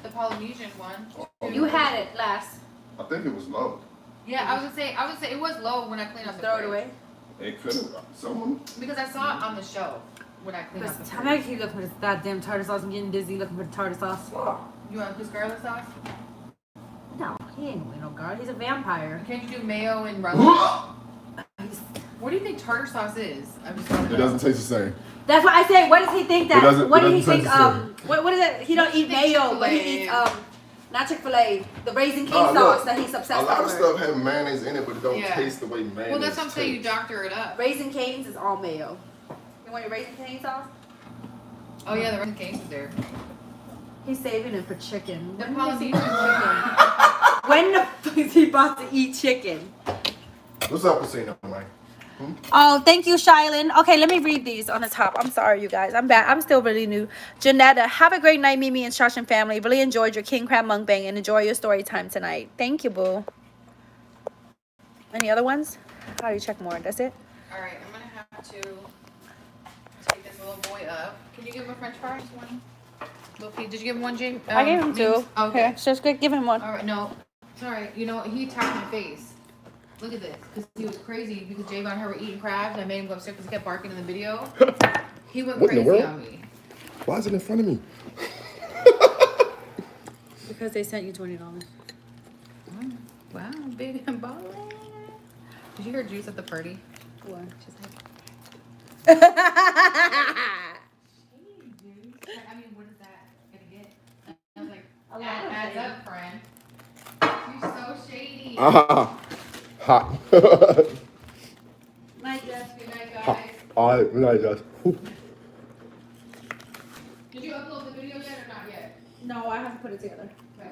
the Polynesian one. You had it last. I think it was low. Yeah, I would say it was low when I cleaned up the Throw it fridge. away. It could have. Someone? Because I saw it on the shelf when I cleaned up the I'm fridge. actually looking for this goddamn tartar sauce. I'm getting dizzy looking for the tartar sauce. You want this garlic sauce? No, he ain't with no guard. He's a vampire. Can't you do mayo and relish? What do you think tartar sauce is? I'm just wondering. It doesn't taste the same. That's what I say. What does he think that? It What does he doesn't think? taste the same. What is it? He don't eat mayo, but he Chick-fil-A. eats not Chick-fil-A, the Raisin King Oh, sauce look, that he's obsessed A lot of over. stuff has mayonnaise in it, but it don't Yeah. taste the way mayonnaise Well, that's what I'm saying. You tastes. doctor it up. Raisin Cane's is all mayo. You want your Raisin Cane sauce? Oh yeah, the Raisin Cane's is there. He's saving it for chicken. The When Polynesian is chicken. when the fuck is he about to eat chicken? What's up, Casino, Mike? Oh, thank you, Shylin. Okay, let me read these on the top. I'm sorry, you guys. I'm back. I'm still really new. Janetta, have a great night, Mimi and Shashin family. Really enjoyed your King Crab mukbang and enjoy your story time tonight. Thank you, boo. Any other ones? How do you check more? That's it? All right, I'm gonna have to take this little boy up. Can you give him a French fry? One. Little Pete, did you give him one, Jay? I gave him two. Okay. Here, just give him one. All right, no, it's all right. You know what? He attacked my face. Look at this, because he was crazy because Jayy and her were eating crabs. I made him go upstairs because he kept barking in the video. He went What in the crazy world? on me. Why is it in front of me? Because they sent you $20. Wow, big and balling. Did you hear Juice at the party? What? She's like, I mean, what is that gonna get? I was like, adds up, friend. You're so shady. Hot. Night, Jess. Good night, Hot. guys. All right, good night, guys. Did you upload the video yet or not yet? No, I have to put it together. Okay.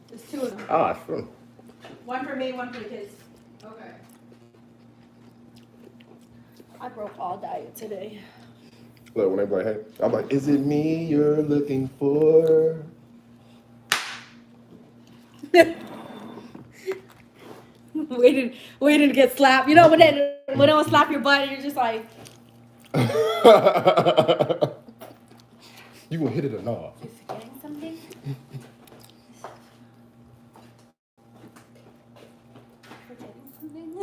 There's two of them. Ah, it's fun. One for me, one for the kids. Okay. I broke all diet today. Look, when they be like, hey, I'm like, is it me you're looking for? waiting to get slapped. You know when they don't slap your butt and you're just like, You gonna hit it or not? you forgetting something?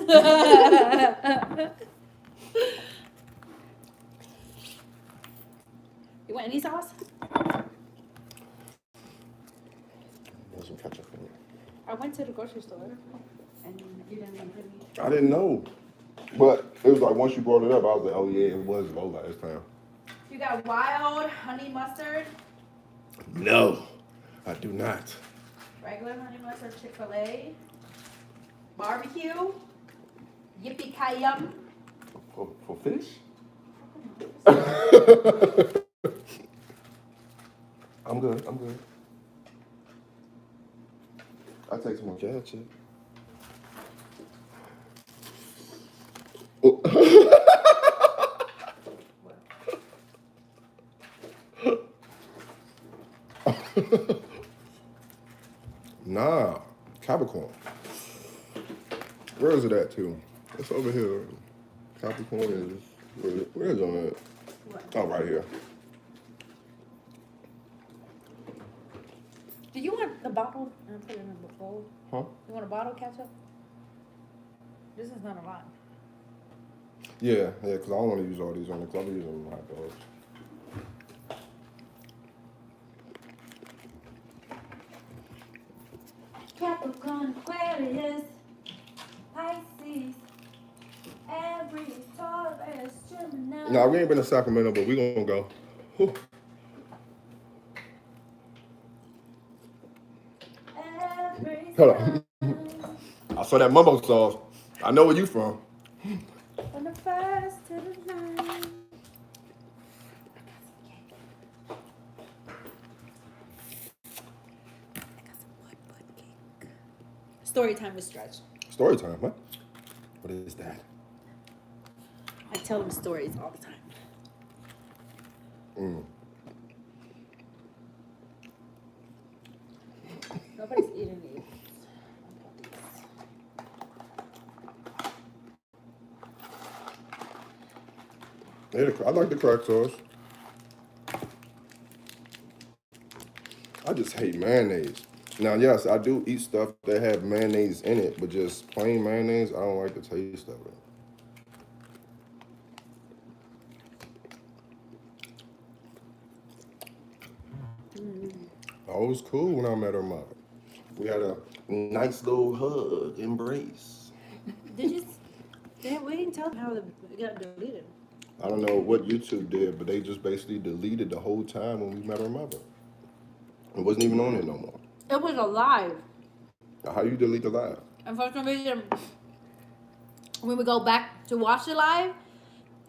You want any sauce? There's some ketchup in it. I went to the grocery store and you didn't even put me. I didn't know. But it was like once you brought it up, I was like, oh yeah, it was low last time. You got wild honey mustard, No, I do not. regular honey mustard, Chick-fil-A, barbecue, yippee-ki-yum. For fish? I'm good. I'll take some more ketchup. Oh. Nah, Capricorn. Where is it at, too? It's over here. Capricorn is. Where is it on that? Oh, right here. Do you want the bottle? And put it in a bowl. Huh? You want a bottle ketchup? This is not a lot. Yeah, because I don't want to use all these on the club. I'm using hot dogs. Capricorn, Aquarius, Pisces, Aries, Taurus, Gemini. Nah, we ain't been to Sacramento, but we gonna go. Whew. Hold on. I saw that mumbo sauce. I know where you from. From the first to the ninth. Story time with Stretch. Story time, what? What is that? I tell him stories all the time. Nobody's eating these. I like the crack sauce. I just hate mayonnaise. Now, yes, I do eat stuff that have mayonnaise in it, but just plain mayonnaise, I don't like the taste of it. Oh, it was cool when I met her mother. We had a nice little hug, embrace. Did you? We didn't tell them how it got deleted. I don't know what YouTube did, but they just basically deleted the whole time when we met her mother. It wasn't even on it no more. It was alive. Now, how you delete the live? And for some reason, when we go back to watch it live,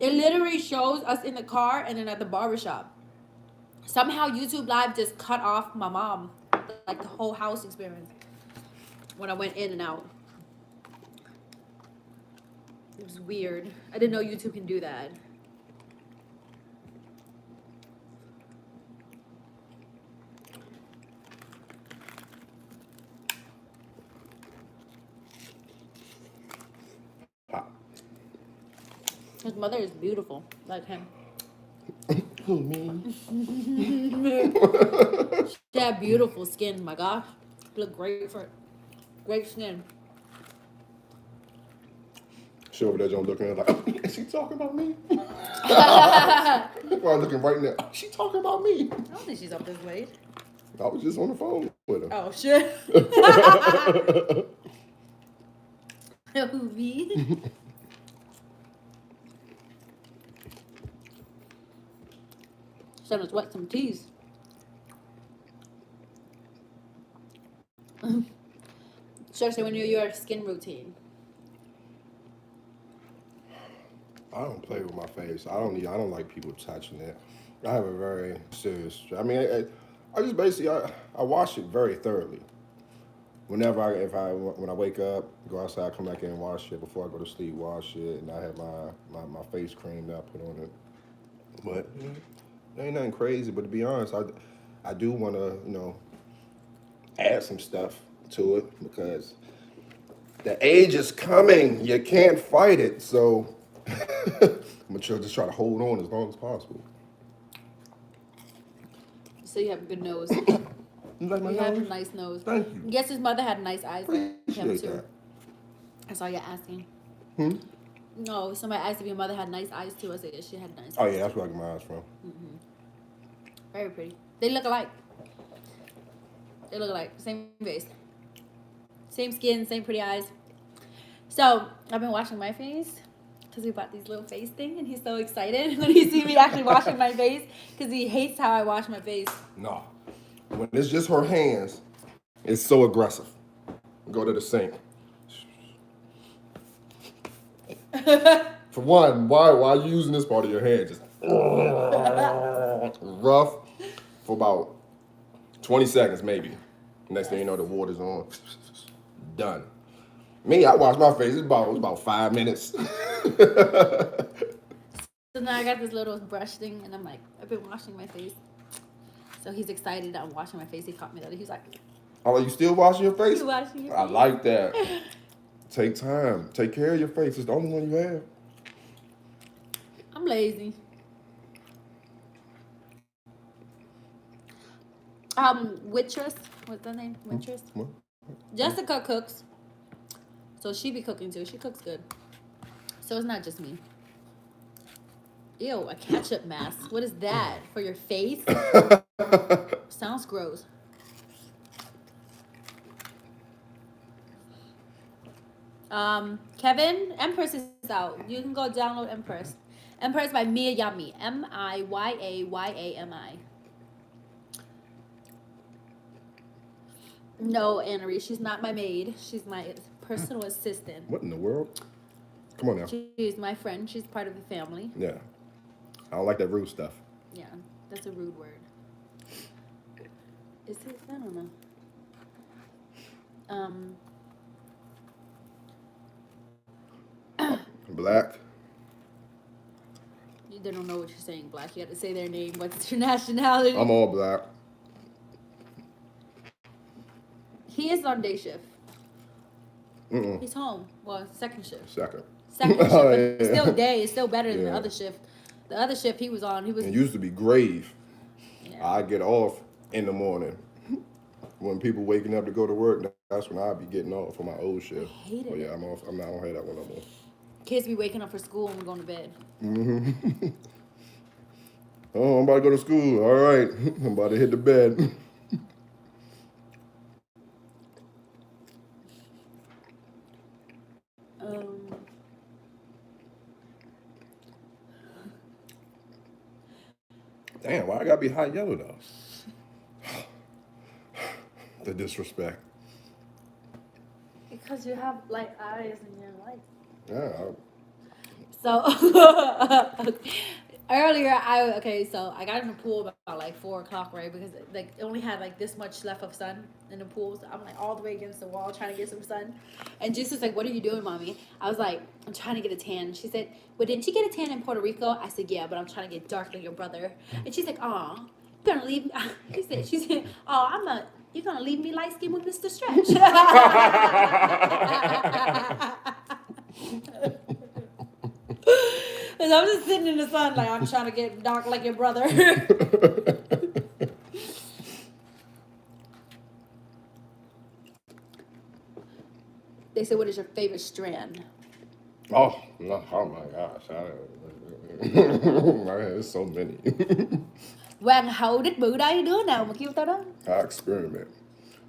it literally shows us in the car and then at the barbershop. Somehow YouTube Live just cut off my mom, like the whole house experience, when I went in and out. It was weird. I didn't know YouTube can do that. His mother is beautiful, like him. Who, me? She had beautiful skin, my gosh. Look great for great skin. She over there, John, looking at her like, is she talking about me? While looking right now, she talking about me. I don't think she's up this way. I was just on the phone with her. Oh shit. Who, me? Trying to sweat some teas. Especially when you're your skin routine. I don't play with my face. I don't like people touching it. I have a very serious. I mean, I just basically I wash it very thoroughly. When I wake up, go outside, come back in and wash it. Before I go to sleep, wash it, and I have my face cream that I put on it. But it ain't nothing crazy. But to be honest, I do want to add some stuff to it because the age is coming. You can't fight it. So I'm gonna just try to hold on as long as possible. So you have a good nose. You like my You have a nose? nice nose. Thank you. Guess his mother had nice eyes like him Appreciate too. that. That's all you're asking. No, somebody asked if your mother had nice eyes too. I said, yes, she had nice eyes. Oh yeah, that's where I get my eyes from. Very pretty. They look alike. They look alike. Same face. Same skin, same pretty eyes. So, I've been washing my face because we bought these little face thing, and he's so excited when he see me actually washing my face because he hates how I wash my face. No. When it's just her hands, it's so aggressive. Go to the sink. For one, why are you using this part of your hand? Just rough for about 20 seconds maybe. Next thing you know, the water's on. Done. Me, I wash my face. It was about 5 minutes. So now I got this little brush thing, and I'm like, I've been washing my face. So he's excited that I'm washing my face. He caught me the other. He's like, Oh, you still washing your face? you washing your face? I like that. Take time. Take care of your face. It's the only one you have. I'm lazy. Waitress, what's the name? Waitress. What? Jessica cooks, so she be cooking too. She cooks good, so it's not just me. Ew, a ketchup mask. What is that for your face? Sounds gross. Kevin, Empress is out. You can go download Empress. Empress by Mia Yami. Miyaayami. No, Anna-Marie, she's not my maid. She's my personal assistant. What in the world? Come on now. She's my friend. She's part of the family. Yeah. I don't like that rude stuff. Yeah, that's a rude word. Is it? I don't know. Black. They don't know what you're saying, Black. You have to say their name. What's your nationality? I'm all black. He is on day shift. Mm-mm. He's home. Well, second shift. Second. Second shift, Oh, but yeah. it's still day. It's still better than the Yeah. other shift. The other shift he was on, he was. It used to be grave. Yeah. I get off in the morning. When people waking up to go to work, that's when I'd be getting off for my old shift. I hated But yeah, it. I'm off. I don't have that one no more. Kids be waking up for school and we're going to bed. Mm-hmm. Oh, I'm about to go to school. All right. I'm about to hit the bed. Damn, why I gotta be hot yellow though? The disrespect. Because you have light eyes and you're light. Yeah. So earlier, so I got in the pool about like 4:00, right? Because like it only had like this much left of sun in the pool. So I'm like all the way against the wall trying to get some sun. And Jesus like, "What are you doing, mommy?" I was like, "I'm trying to get a tan." She said, "Well, didn't you get a tan in Puerto Rico?" I said, "Yeah, but I'm trying to get dark like your brother." And she's like, "Aw, you're gonna leave?" She said, "Oh, you're gonna leave me light skinned with Mr. Stretch." And I'm just sitting in the sun like I'm trying to get dark like your brother. They said, "What is your favorite strand?" Oh, no, oh my gosh. There's so many. Hoàng hậu đích bự đây, đứa nào mà kêu tao đó? I experiment.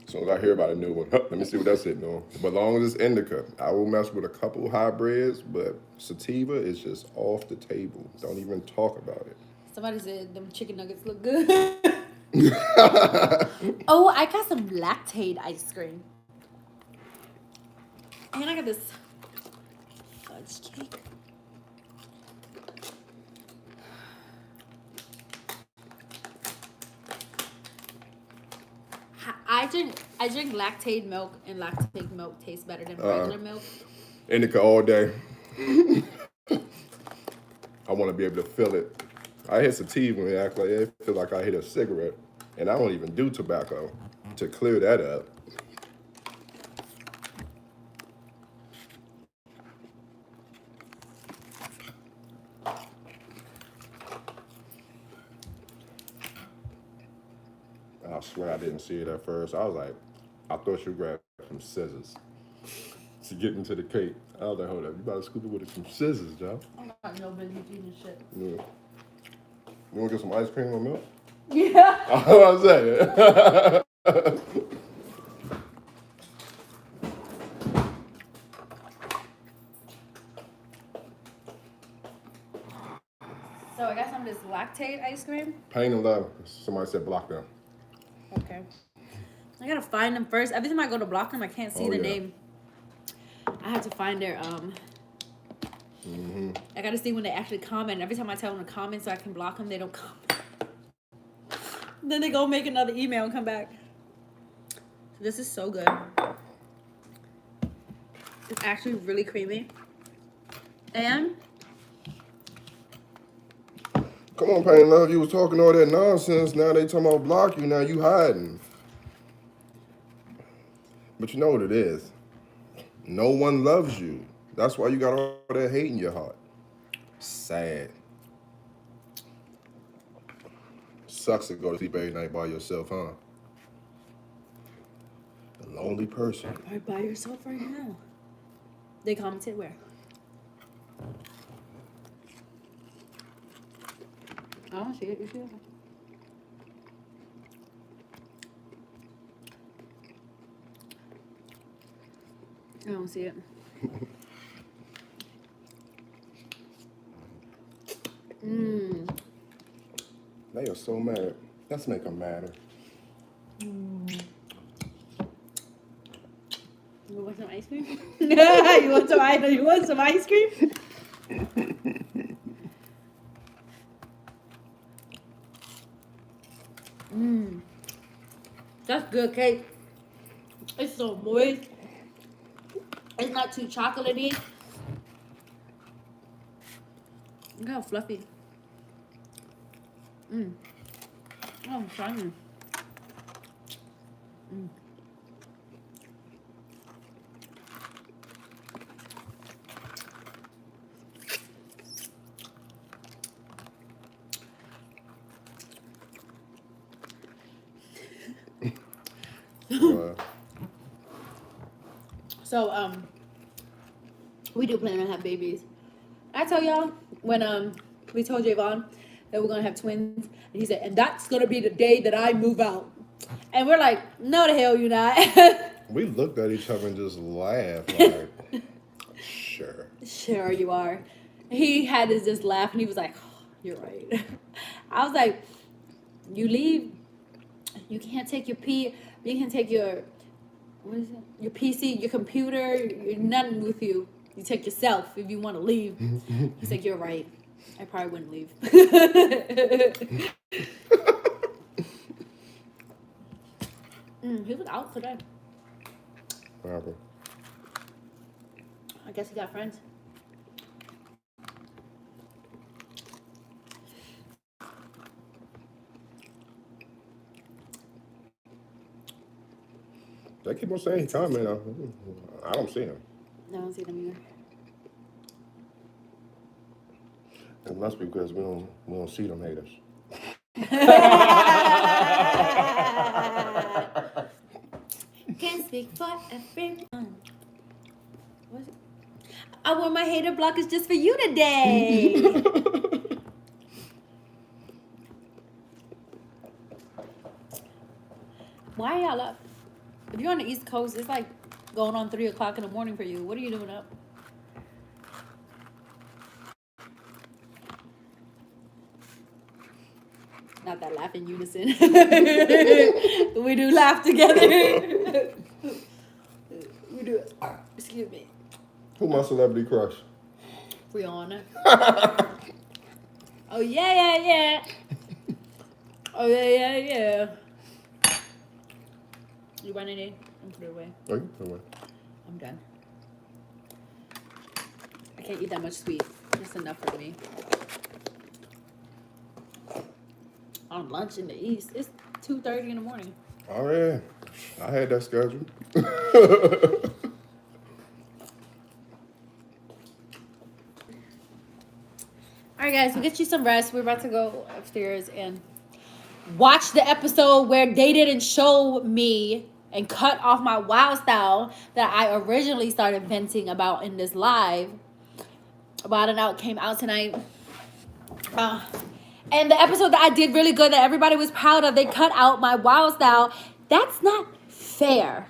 As soon as I hear about a new one, let me see what that's hitting on. But as long as it's indica, I will mess with a couple hybrids, but sativa is just off the table. Don't even talk about it. Somebody said them chicken nuggets look good. Oh, I got some lactate ice cream. And I got this fudge cake. I drink lactate milk, and lactate milk tastes better than regular milk. Indica all day. I want to be able to feel it. I hit sativa and act like it feel like I hit a cigarette, and I don't even do tobacco to clear that up. I swear I didn't see it at first. I was like, I thought you grabbed some scissors. to get into the cake. I was like, hold up, you about to scoop it with some scissors, Joe. I'm not no business eating shit. Yeah. You want to get some ice cream or milk? Yeah. I was saying. So I got some of this lactate ice cream. Pain and love. Somebody said block them. Okay. I gotta find them first. Every time I go to block them, I can't see the name. I have to find their I gotta see when they actually comment. Every time I tell them to comment so I can block them, they don't comment. Then they go make another email and come back. This is so good. It's actually really creamy. And Come on, Pain and Love. You was talking all that nonsense. Now they talking about block you. Now you hiding. But you know what it is. No one loves you. That's why you got all that hate in your heart. Sad. Sucks to go to sleep every night by yourself, huh? A lonely person. right by yourself right now. They commented where? I don't see it. You see it? I don't see it. They are so mad. Let's make them madder. You want some ice cream? You want some ice cream? That's good cake. It's so moist. It's not too chocolatey. Look how fluffy. Oh, shiny. So we do plan on have babies. I tell y'all when we told Javon that we're gonna have twins, and he said, and that's gonna be the day that I move out. And we're like, no, the hell you're not. We looked at each other and just laughed like, sure. Sure you are. He had to just laugh, and he was like, oh, you're right. I was like, you leave, you can't take your you can take your, what is it? Your PC, your computer, nothing with you. You take yourself if you want to leave. He's like, you're right. I probably wouldn't leave. He was out today. What happened? I guess he got friends. They keep on saying he coming. I don't see him. No, I don't see them either. It must be because we don't see them haters. Can't speak for everyone. What is it? I wore my hater blockers just for you today. Why y'all up? If you're on the East Coast, it's like going on 3 o'clock in the morning for you. What are you doing up? Not that laugh in unison. We do laugh together. We do it. Excuse me. Who my celebrity crush? Rihanna. Oh yeah. Oh yeah. You want any? I'm put it away. Oh, you put it away. I'm done. I can't eat that much sweet. Just enough for me. On lunch in the East, it's 2:30 in the morning. Oh yeah, I had that schedule. All right, guys, we'll get you some rest. We're about to go upstairs and watch the episode where they didn't show me and cut off my wild style that I originally started venting about in this live. About it out came out tonight. And the episode that I did really good that everybody was proud of, they cut out my wild style. That's not fair.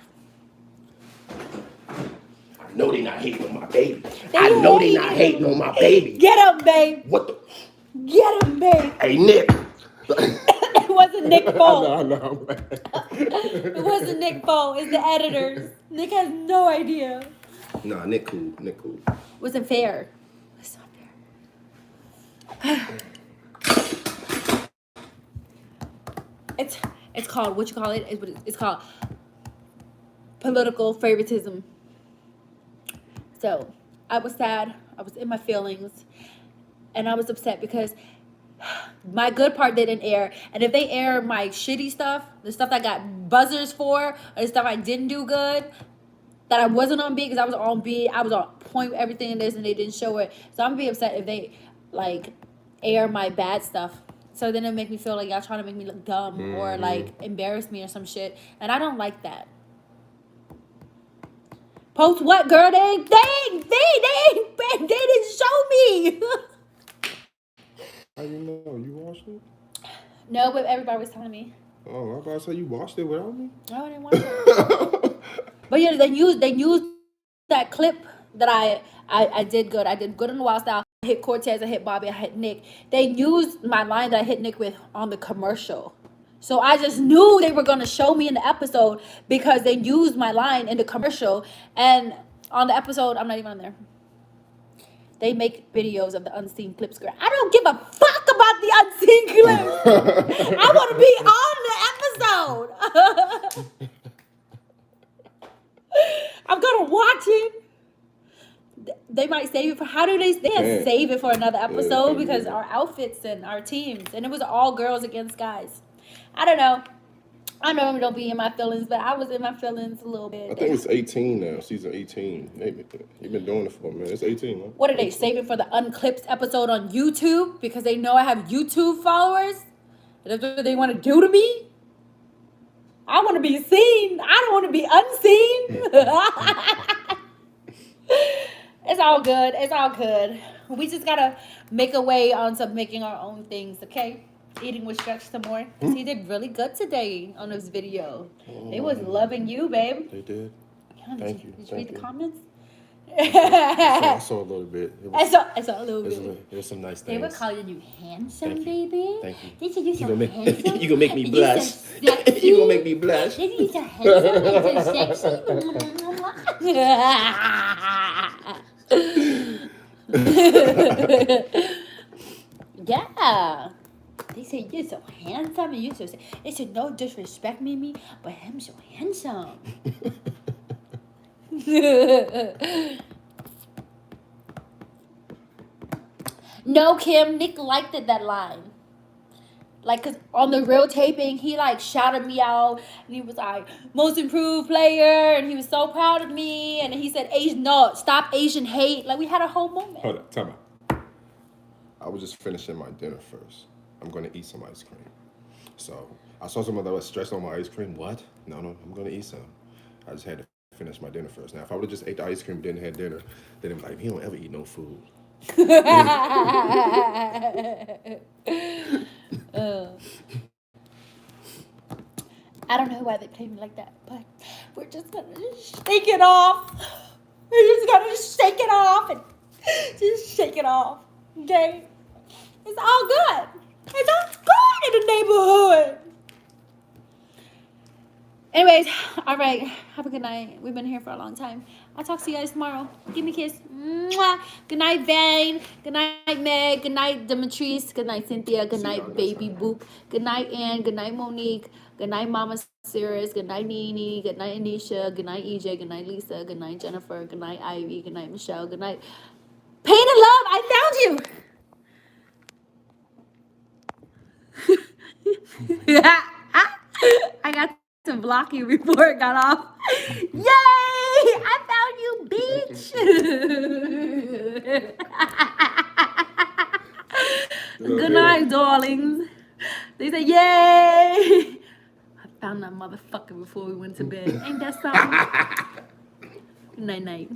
I know they not hating on my baby. I know they not hating on my baby. Get him, babe. What the? Get him, babe. Hey, Nick. It wasn't Nick's fault. I know. It wasn't Nick's fault. It's the editors. Nick has no idea. Nah, Nick cool. Nick cool. Wasn't fair. It's not fair. It's called, what you call it? It's called political favoritism. So I was sad. I was in my feelings. And I was upset because my good part didn't air. And if they air my shitty stuff, the stuff that I got buzzers for, or the stuff I didn't do good, that I wasn't on beat, because I was on beat, I was on point with everything in this, and they didn't show it. So I'm gonna be upset if they like air my bad stuff. So then it make me feel like y'all trying to make me look dumb or like embarrass me or some shit, and I don't like that. Post what, girl? They didn't show me. How you know? You watched it? No, but everybody was telling me. Oh, I was about to say you watched it without me. No, I didn't watch it. But yeah, they used that clip that I did good. I did good in the wild style. I hit Cortez, I hit Bobby, I hit Nick. They used my line that I hit Nick with on the commercial. So I just knew they were going to show me in the episode because they used my line in the commercial. And on the episode, I'm not even on there. They make videos of the unseen clips, girl. I don't give a fuck about the unseen clips. I want to be on the episode. I'm going to watch it. They might save it for, how do they can't save it for another episode because our outfits and our teams, and it was all girls against guys. I don't know. I normally don't be in my feelings, but I was in my feelings a little bit. I think it's 18 now, season 18. Maybe you've been doing it for a minute. It's 18. Huh? What are they saving for the unclipped episode on YouTube because they know I have YouTube followers? That's what they want to do to me. I want to be seen. I don't want to be unseen. It's all good. It's all good. We just gotta make a way onto making our own things, okay? Eating with Stretch some more. Because he did really good today on this video. They was loving you, babe. They did. Yeah, Thank you. Did you read the comments? I saw a little bit. I saw a little bit. There's some nice They things. were calling you handsome, Thank you. baby. Thank you. They said you're so handsome. You gonna make me You blush. so sexy. You gonna make me blush. They said you're so handsome and so sexy. Yeah. They said you're so handsome and you're so sexy. They said no disrespect, Mimi, but him so handsome. No, Kim, Nick liked it, that line. Like, cause on the real taping, he like shouted me out, and he was like, "Most improved player," and he was so proud of me. And he said, "No, stop Asian hate." Like, we had a whole moment. Hold up, time out. I was just finishing my dinner first. I'm gonna eat some ice cream. So I saw someone that was stressed on my ice cream. What? No, I'm gonna eat some. I just had to finish my dinner first. Now, if I would have just ate the ice cream, didn't have dinner, then it was like, he don't ever eat no food. I don't know why they play me like that, but we're just gonna shake it off. We're just gonna shake it off and just shake it off. Okay? It's all good. It's all good in the neighborhood. Anyways, all right. Have a good night. We've been here for a long time. I'll talk to you guys tomorrow. Give me a kiss. Mwah. Good night, Vane. Good night, Meg. Good night, Demetrice. Good night, Cynthia. Good night, Baby Boop. Good night, Ann. Good night, Monique. Good night, Mama Cirrus. Good night, Nene. Good night, Anisha. Good night, EJ. Good night, Lisa. Good night, Jennifer. Good night, Ivy. Good night, Michelle. Good night, Pain and Love. I found you. I got to block you before it got off. Yay! I found you, bitch. Good night, darlings. They say, yay! I Found that motherfucker before we went to bed. Ain't that something? Night night.